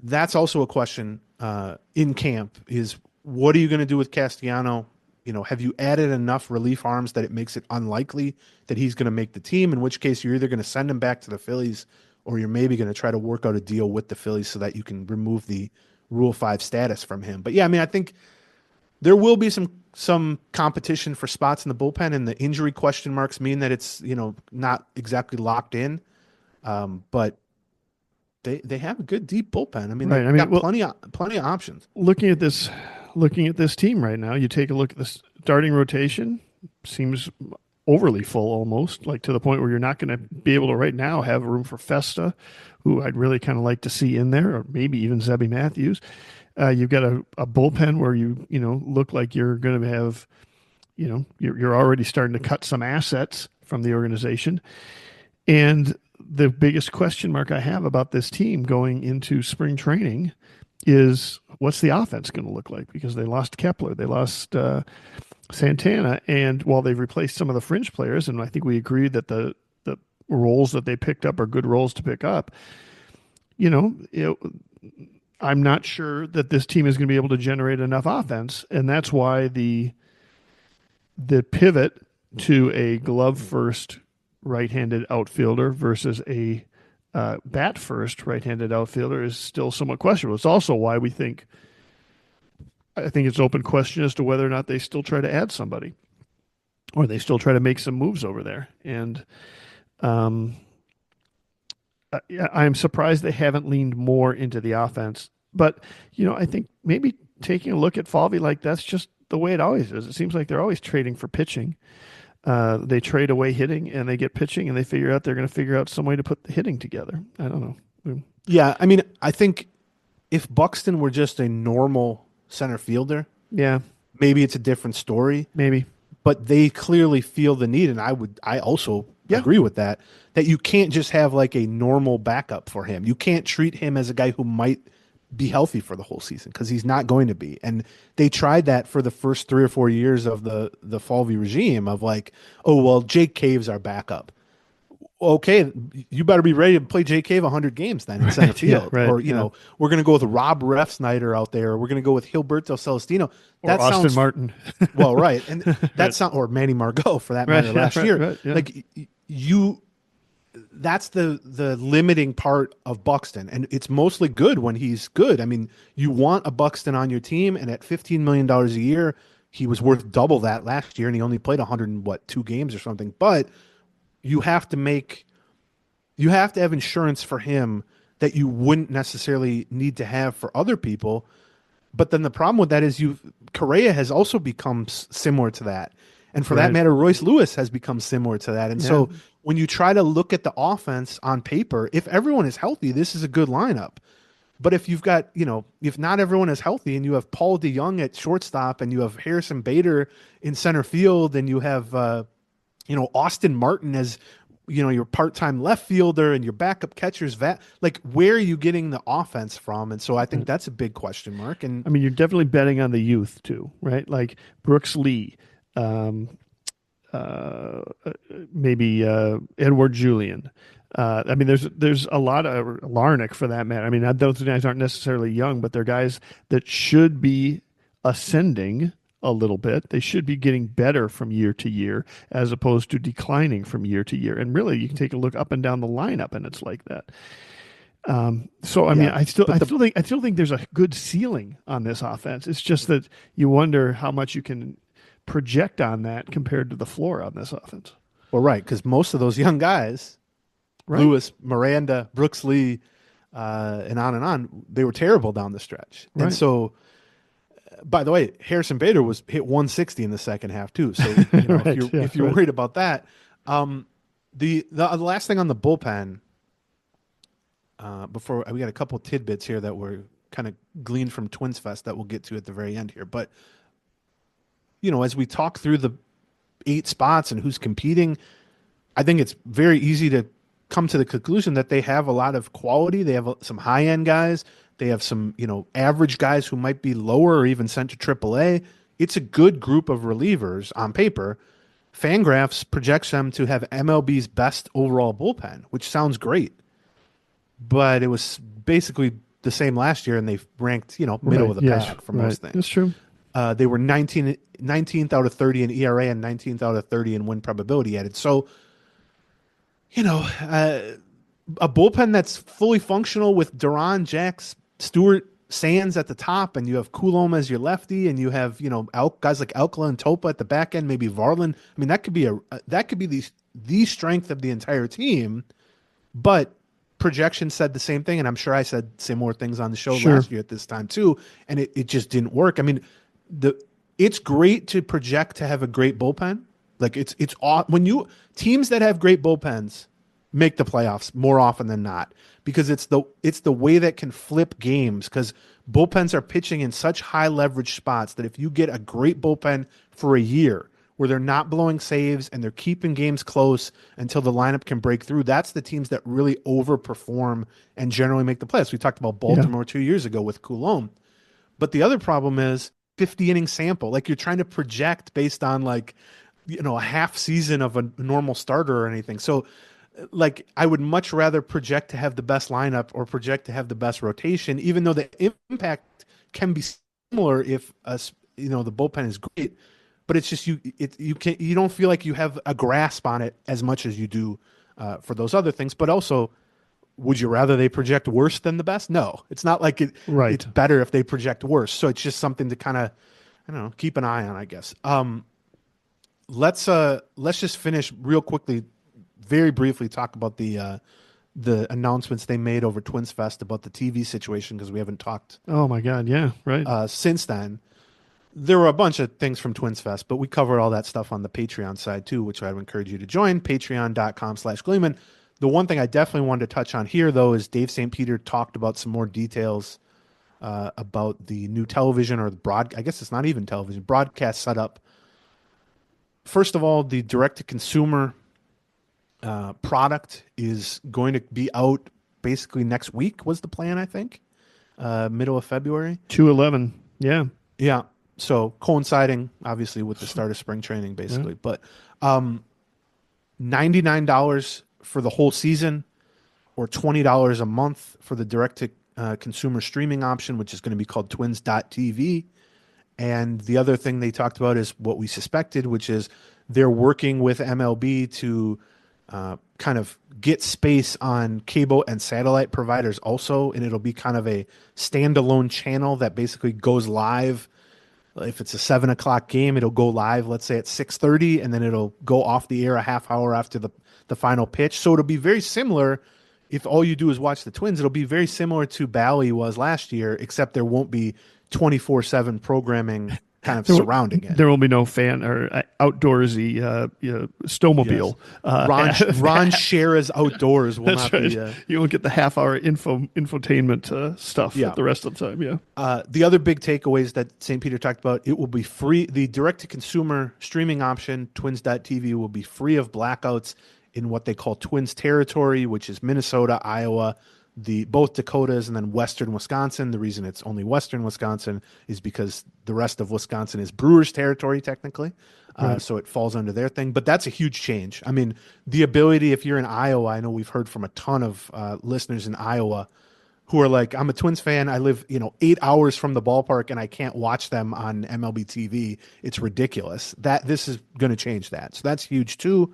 C: that's also a question in camp is what are you going to do with Castellano? Have you added enough relief arms that it makes it unlikely that he's going to make the team, in which case you're either going to send him back to the Phillies or you're maybe going to try to work out a deal with the Phillies so that you can remove the Rule 5 status from him. But yeah, I mean, I think there will be some competition for spots in the bullpen, and the injury question marks mean that it's, not exactly locked in. But they have a good deep bullpen. I mean,
B: right.
C: they've got plenty of options.
B: Looking at this team right now, you take a look at the starting rotation, seems overly full almost, like to the point where you're not going to be able to right now have room for Festa, who I'd really kind of like to see in there, or maybe even Zebby Matthews. You've got a bullpen where you look like you're going to have, you're already starting to cut some assets from the organization. And the biggest question mark I have about this team going into spring training is what's the offense going to look like? Because they lost Kepler, they lost Santana, and while they've replaced some of the fringe players, and I think we agree that the roles that they picked up are good roles to pick up, I'm not sure that this team is going to be able to generate enough offense, and that's why the pivot to a glove first right-handed outfielder versus a bat first right-handed outfielder is still somewhat questionable. It's also why I think it's open question as to whether or not they still try to add somebody or they still try to make some moves over there. And I'm surprised they haven't leaned more into the offense. But, I think maybe taking a look at Falvey, like that's just the way it always is. It seems like they're always trading for pitching. They trade away hitting and they get pitching and they figure out they're going to figure out some way to put the hitting together. I don't know.
C: Yeah, I mean, I think if Buxton were just a normal center fielder,
B: yeah,
C: maybe it's a different story.
B: Maybe.
C: But they clearly feel the need, and I also agree with that you can't just have like a normal backup for him. You can't treat him as a guy who might be healthy for the whole season because he's not going to be. And they tried that for the first 3 or 4 years of the Falvey regime of like, oh, well, Jake Cave's our backup. Okay, you better be ready to play Jake Cave 100 games then in center field.
B: Yeah, right,
C: or, we're going to go with Rob Refsnyder out there. Or we're going to go with Gilberto Celestino.
B: Or Austin Martin.
C: Well, right. And that or Manny Margot for that matter last year.
B: Right, yeah.
C: Like that's the limiting part of Buxton, and it's mostly good when he's good. I mean, you want a Buxton on your team, and at $15 million a year, he was worth double that last year, and he only played 102 games or something. But you have to have insurance for him that you wouldn't necessarily need to have for other people. But then the problem with that is Correa has also become similar to that. And for that matter, Royce Lewis has become similar to that. And so when you try to look at the offense on paper, if everyone is healthy, this is a good lineup. But if you've got, if not everyone is healthy and you have Paul DeYoung at shortstop and you have Harrison Bader in center field and you have, Austin Martin as, your part-time left fielder and your backup catchers, like where are you getting the offense from? And so I think that's a big question mark. And
B: I mean, you're definitely betting on the youth too, right? Like Brooks Lee, maybe Edward Julian. I mean, there's a lot of Larnick for that matter. I mean, those guys aren't necessarily young, but they're guys that should be ascending a little bit. They should be getting better from year to year as opposed to declining from year to year. And really, you can take a look up and down the lineup, and it's like that. So I mean, I still think there's a good ceiling on this offense. It's just that you wonder how much you can project on that compared to the floor on this offense.
C: Well, right, because most of those young guys, Lewis, Miranda, Brooks Lee, and on, they were terrible down the stretch. Right. And so, by the way, Harrison Bader was hit 160 in the second half too. So if you're worried about that, the last thing on the bullpen, before we got a couple tidbits here that were kind of gleaned from Twins Fest that we'll get to at the very end here. But as we talk through the 8 spots and who's competing, I think it's very easy to come to the conclusion that they have a lot of quality. They have some high-end guys. They have some, average guys who might be lower or even sent to AAA. it's a good group of relievers on paper. Fangraphs projects them to have MLB's best overall bullpen, which sounds great, but it was basically the same last year, and they ranked, middle of the pack for most things.
B: That's true.
C: They were 19th out of 30 in ERA and 19th out of 30 in win probability added. So, a bullpen that's fully functional with Duran, Jax, Stewart, Sands at the top, and you have Coulombe as your lefty, and you have guys like Alcala and Topa at the back end, maybe Varland. I mean, that could be the strength of the entire team. But projection said the same thing, and I'm sure I said similar things on the show last year at this time too, and it just didn't work. I mean, it's great to project to have a great bullpen. Like it's when teams that have great bullpens make the playoffs more often than not, because it's the way that can flip games, because bullpens are pitching in such high leverage spots that if you get a great bullpen for a year where they're not blowing saves and they're keeping games close until the lineup can break through, that's the teams that really overperform and generally make the playoffs. We talked about Baltimore 2 years ago with Coulombe. But the other problem is 50 inning sample. Like, you're trying to project based on a half season of a normal starter or anything. So like, I would much rather project to have the best lineup or project to have the best rotation, even though the impact can be similar if the bullpen is great, but it's just you don't feel like you have a grasp on it as much as you do for those other things. But also, would you rather they project worse than the best? No, it's not like it.
B: Right.
C: It's better if they project worse. So it's just something to kind of, keep an eye on, I guess. Let's just finish real quickly. Very briefly talk about the announcements they made over Twins Fest about the TV situation, because we haven't talked.
B: Oh my God, yeah, right.
C: Since then, there were a bunch of things from Twins Fest, but we covered all that stuff on the Patreon side too, which I would encourage you to join. Patreon.com/Gleeman. The one thing I definitely wanted to touch on here, though, is Dave St. Peter talked about some more details about the new television, or I guess it's not even television, broadcast setup. First of all, the direct-to-consumer product is going to be out basically next week, was the plan, I think. Middle of February.
B: 2/11. Yeah.
C: Yeah. So coinciding, obviously, with the start of spring training, basically. Yeah. But $99 for the whole season, or $20 a month for the direct-to-consumer streaming option, which is going to be called Twins.tv. And the other thing they talked about is what we suspected, which is they're working with MLB to kind of get space on cable and satellite providers also, and it'll be kind of a standalone channel that basically goes live. If it's a 7:00 game, it'll go live, let's say at 6:30, and then it'll go off the air a half hour after the final pitch. So it'll be very similar. If all you do is watch the Twins, it'll be very similar to Bally was last year, except there won't be 24/7 programming kind of surrounding it.
B: There will be no fan or outdoorsy snowmobile.
C: Yes. Ron Shera's Outdoors will not be.
B: You won't get the half-hour infotainment stuff the rest of the time. Yeah.
C: The other big takeaways that St. Peter talked about: it will be free. The direct-to-consumer streaming option, Twins.tv, will be free of blackouts in what they call Twins territory, which is Minnesota, Iowa, both Dakotas, and then Western Wisconsin. The reason it's only Western Wisconsin is because the rest of Wisconsin is Brewers territory, technically. Right. So it falls under their thing. But that's a huge change. I mean, the ability, if you're in Iowa, I know we've heard from a ton of listeners in Iowa who are like, I'm a Twins fan. I live, 8 hours from the ballpark, and I can't watch them on MLB TV. It's ridiculous. This is going to change that. So that's huge too.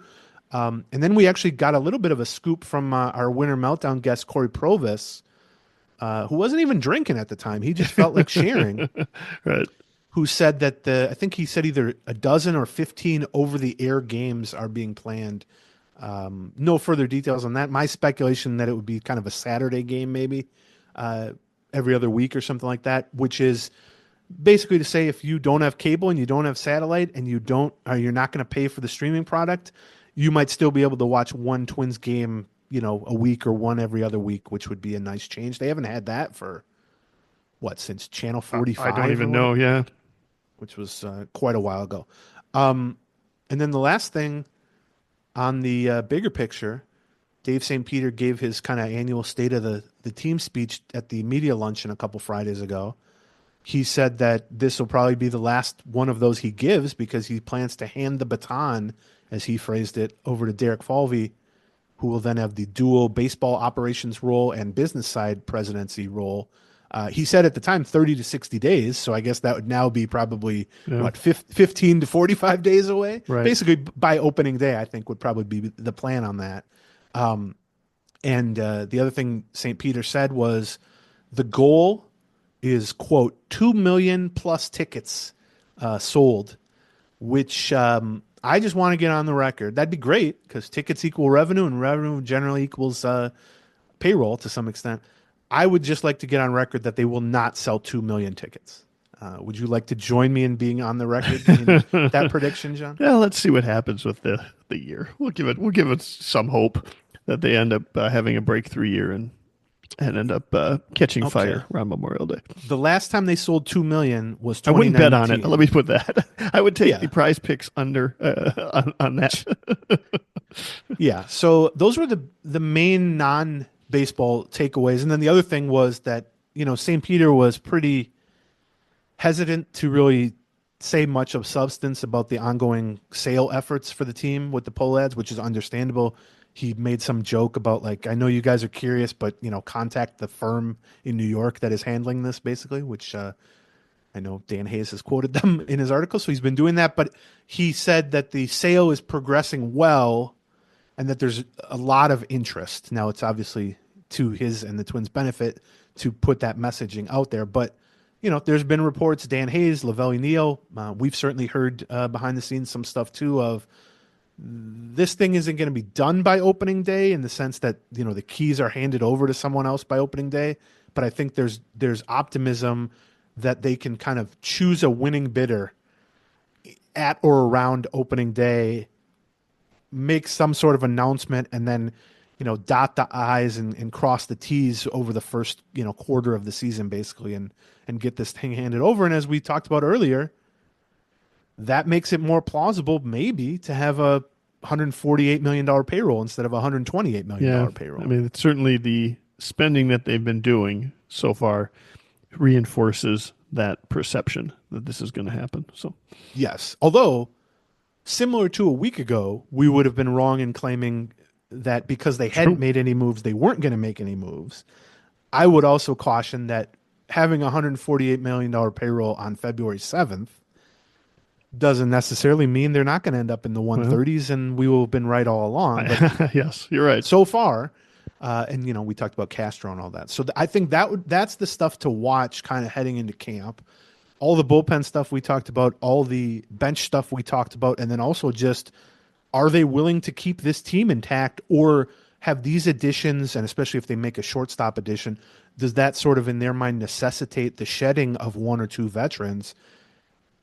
C: And then we actually got a little bit of a scoop from our Winter Meltdown guest, Corey Provis, who wasn't even drinking at the time. He just felt like sharing.
B: Right.
C: Who said that I think he said either a dozen or 15 over-the-air games are being planned. No further details on that. My speculation that it would be kind of a Saturday game maybe every other week or something like that, which is basically to say if you don't have cable and you don't have satellite and you're not going to pay for the streaming product, you might still be able to watch one Twins game, a week or one every other week, which would be a nice change. They haven't had that for since Channel 45?
B: I don't even know. Yeah.
C: Which was quite a while ago. And then the last thing on the bigger picture, Dave St. Peter gave his kind of annual State of the Team speech at the media luncheon a couple Fridays ago. he said that this will probably be the last one of those he gives because he plans to hand the baton, as he phrased it, over to Derek Falvey, who will then have the dual baseball operations role and business side presidency role. He said at the time 30 to 60 days, so I guess that would now be probably, 15 to 45 days away?
B: Right.
C: Basically, by opening day, I think would probably be the plan on that. And the other thing St. Peter said was the goal is, quote, 2 million plus tickets sold, which I just want to get on the record. That'd be great because tickets equal revenue, and revenue generally equals payroll to some extent. I would just like to get on record that they will not sell 2 million tickets. Would you like to join me in being on the record in that prediction, John?
B: Yeah, let's see what happens with the year. We'll give it some hope that they end up having a breakthrough year and end up catching fire around Memorial Day.
C: The last time they sold 2 million was 2019.
B: I wouldn't bet on it. Let me put that. I would take the prize picks under on that.
C: Yeah. So those were the main non-baseball takeaways. And then the other thing was that, St. Peter was pretty hesitant to really say much of substance about the ongoing sale efforts for the team with the poll ads, which is understandable. He made some joke about, like, I know you guys are curious, but, contact the firm in New York that is handling this, basically, which I know Dan Hayes has quoted them in his article. So he's been doing that. But he said that the sale is progressing well and that there's a lot of interest. Now, it's obviously to his and the Twins' benefit to put that messaging out there. But, there's been reports, Dan Hayes, Lavelli Neal, we've certainly heard behind the scenes some stuff, too, of this thing isn't going to be done by opening day in the sense that, the keys are handed over to someone else by opening day. But I think there's optimism that they can kind of choose a winning bidder at or around opening day, make some sort of announcement, and then, dot the I's and cross the T's over the first, quarter of the season, basically, and get this thing handed over. And as we talked about earlier, that makes it more plausible maybe to have a $148 million payroll instead of a $128 million payroll.
B: I mean, it's certainly the spending that they've been doing so far reinforces that perception that this is going to happen. So,
C: yes, although similar to a week ago, we would have been wrong in claiming that because they hadn't made any moves, they weren't going to make any moves. I would also caution that having a $148 million payroll on February 7th doesn't necessarily mean they're not going to end up in the 130s, and we will have been right all along. But
B: yes, you're right.
C: So far, and we talked about Castro and all that. So I think that's the stuff to watch kind of heading into camp. All the bullpen stuff we talked about, all the bench stuff we talked about, and then also just, are they willing to keep this team intact, or have these additions, and especially if they make a shortstop addition, does that sort of in their mind necessitate the shedding of one or two veterans?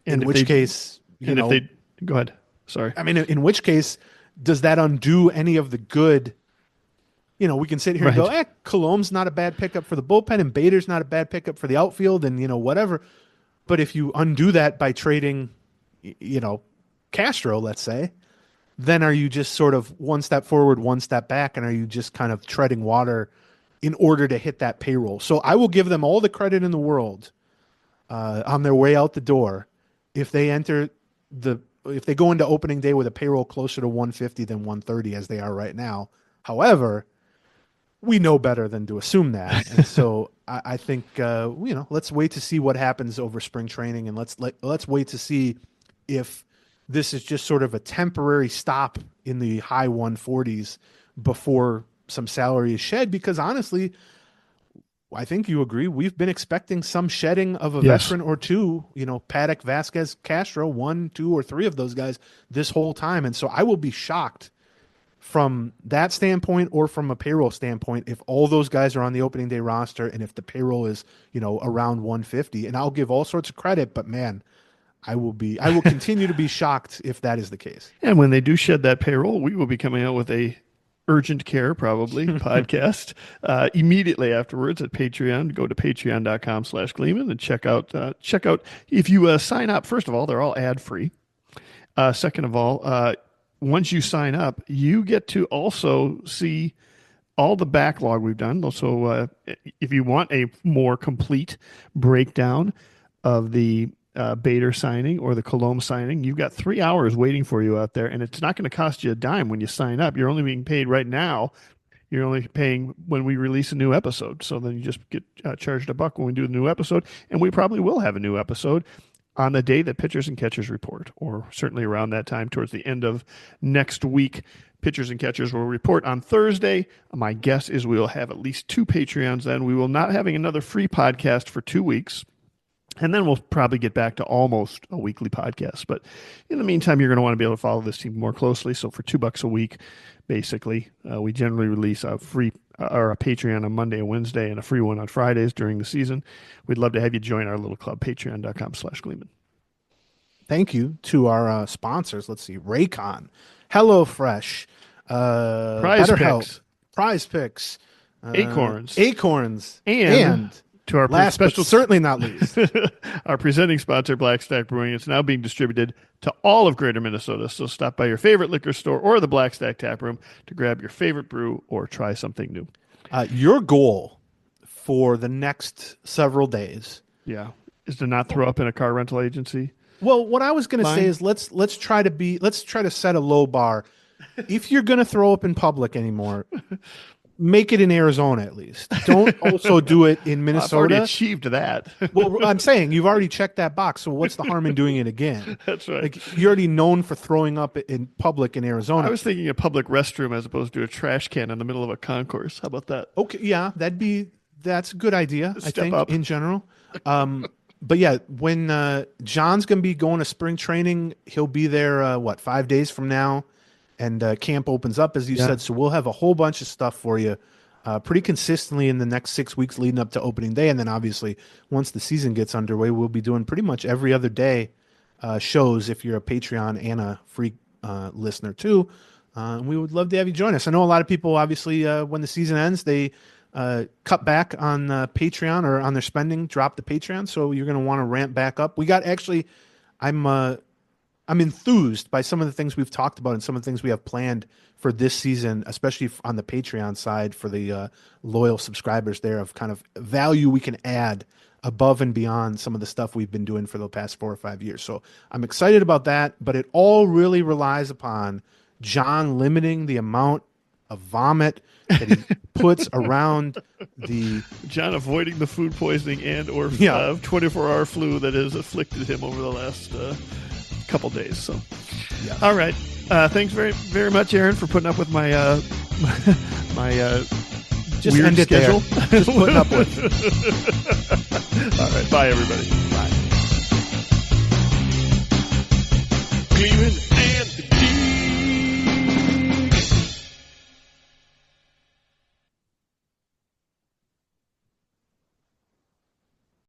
B: And
C: in which case,
B: if they go ahead. Sorry.
C: I mean, in which case, does that undo any of the good? We can sit here and go, Coulombe's not a bad pickup for the bullpen, and Bader's not a bad pickup for the outfield, and whatever. But if you undo that by trading, Castro, let's say, then are you just sort of one step forward, one step back, and are you just kind of treading water in order to hit that payroll? So I will give them all the credit in the world on their way out the door if they if they go into opening day with a payroll closer to 150 than 130 as they are right now. However, we know better than to assume that. And so I think, let's wait to see what happens over spring training, and let's wait to see if this is just sort of a temporary stop in the high 140s before some salary is shed, because honestly, I think you agree, we've been expecting some shedding of a veteran or two, Paddock, Vasquez, Castro, 1, 2, or 3 of those guys this whole time. And so I will be shocked from that standpoint or from a payroll standpoint if all those guys are on the opening day roster and if the payroll is, around 150. And I'll give all sorts of credit, but man, I will continue to be shocked if that is the case.
B: And when they do shed that payroll, we will be coming out with a urgent care, probably, podcast immediately afterwards at Patreon. Go to patreon.com/Gleeman and check out if you sign up. First of all, they're all ad free. Second of all, once you sign up, you get to also see all the backlog we've done. So if you want a more complete breakdown of the Bader signing or the Coulombe signing, you've got 3 hours waiting for you out there, and it's not going to cost you a dime when you sign up. You're only being paid right now. You're only paying when we release a new episode. So then you just get charged $1 when we do the new episode, and we probably will have a new episode on the day that Pitchers and Catchers report, or certainly around that time towards the end of next week. Pitchers and Catchers will report on Thursday. My guess is we will have at least 2 Patreons then. We will not having another free podcast for 2 weeks. And then we'll probably get back to almost a weekly podcast. But in the meantime, you're going to want to be able to follow this team more closely. So for $2 a week, basically, we generally release a free or a Patreon on Monday and Wednesday and a free one on Fridays during the season. We'd love to have you join our little club, patreon.com/Gleeman.
C: Thank you to our sponsors. Let's see, Raycon, HelloFresh, Prize Picks, Acorns, and to our
B: last
C: special, but certainly not least,
B: our presenting sponsor, Black Stack Brewing. It's now being distributed to all of Greater Minnesota. So stop by your favorite liquor store or the Black Stack Tap Room to grab your favorite brew or try something new.
C: Your goal for the next several days,
B: is to not throw up in a car rental agency.
C: Well, what I was going to say is let's try to set a low bar. If you're going to throw up in public anymore, make it in Arizona at least. Don't also do it in Minnesota.
B: I've already achieved that.
C: Well, I'm saying you've already checked that box, so what's the harm in doing it again?
B: That's right.
C: Like, you're already known for throwing up in public in Arizona.
B: I was thinking a public restroom as opposed to a trash can in the middle of a concourse. How about that?
C: Okay, yeah, that's a good idea, I think,
B: up.
C: in general. But yeah, when John's going to be going to spring training, he'll be there, 5 days from now, and camp opens up, as you said. So we'll have a whole bunch of stuff for you pretty consistently in the next 6 weeks leading up to opening day. And then obviously once the season gets underway, we'll be doing pretty much every other day shows if you're a Patreon and a free listener too. And we would love to have you join us. I know a lot of people, obviously, when the season ends, they cut back on Patreon or on their spending, drop the Patreon. So you're going to want to ramp back up. I'm enthused by some of the things we've talked about and some of the things we have planned for this season, especially on the Patreon side for the loyal subscribers there, of kind of value we can add above and beyond some of the stuff we've been doing for the past 4 or 5 years. So I'm excited about that, but it all really relies upon John limiting the amount of vomit that he puts around the...
B: John avoiding the food poisoning and or 24-hour flu that has afflicted him over the last couple days. So, all right. Thanks very, very much, Aaron, for putting up with my
C: just
B: weird
C: end it
B: schedule.
C: There. Just putting up with.
B: All right. Bye, everybody.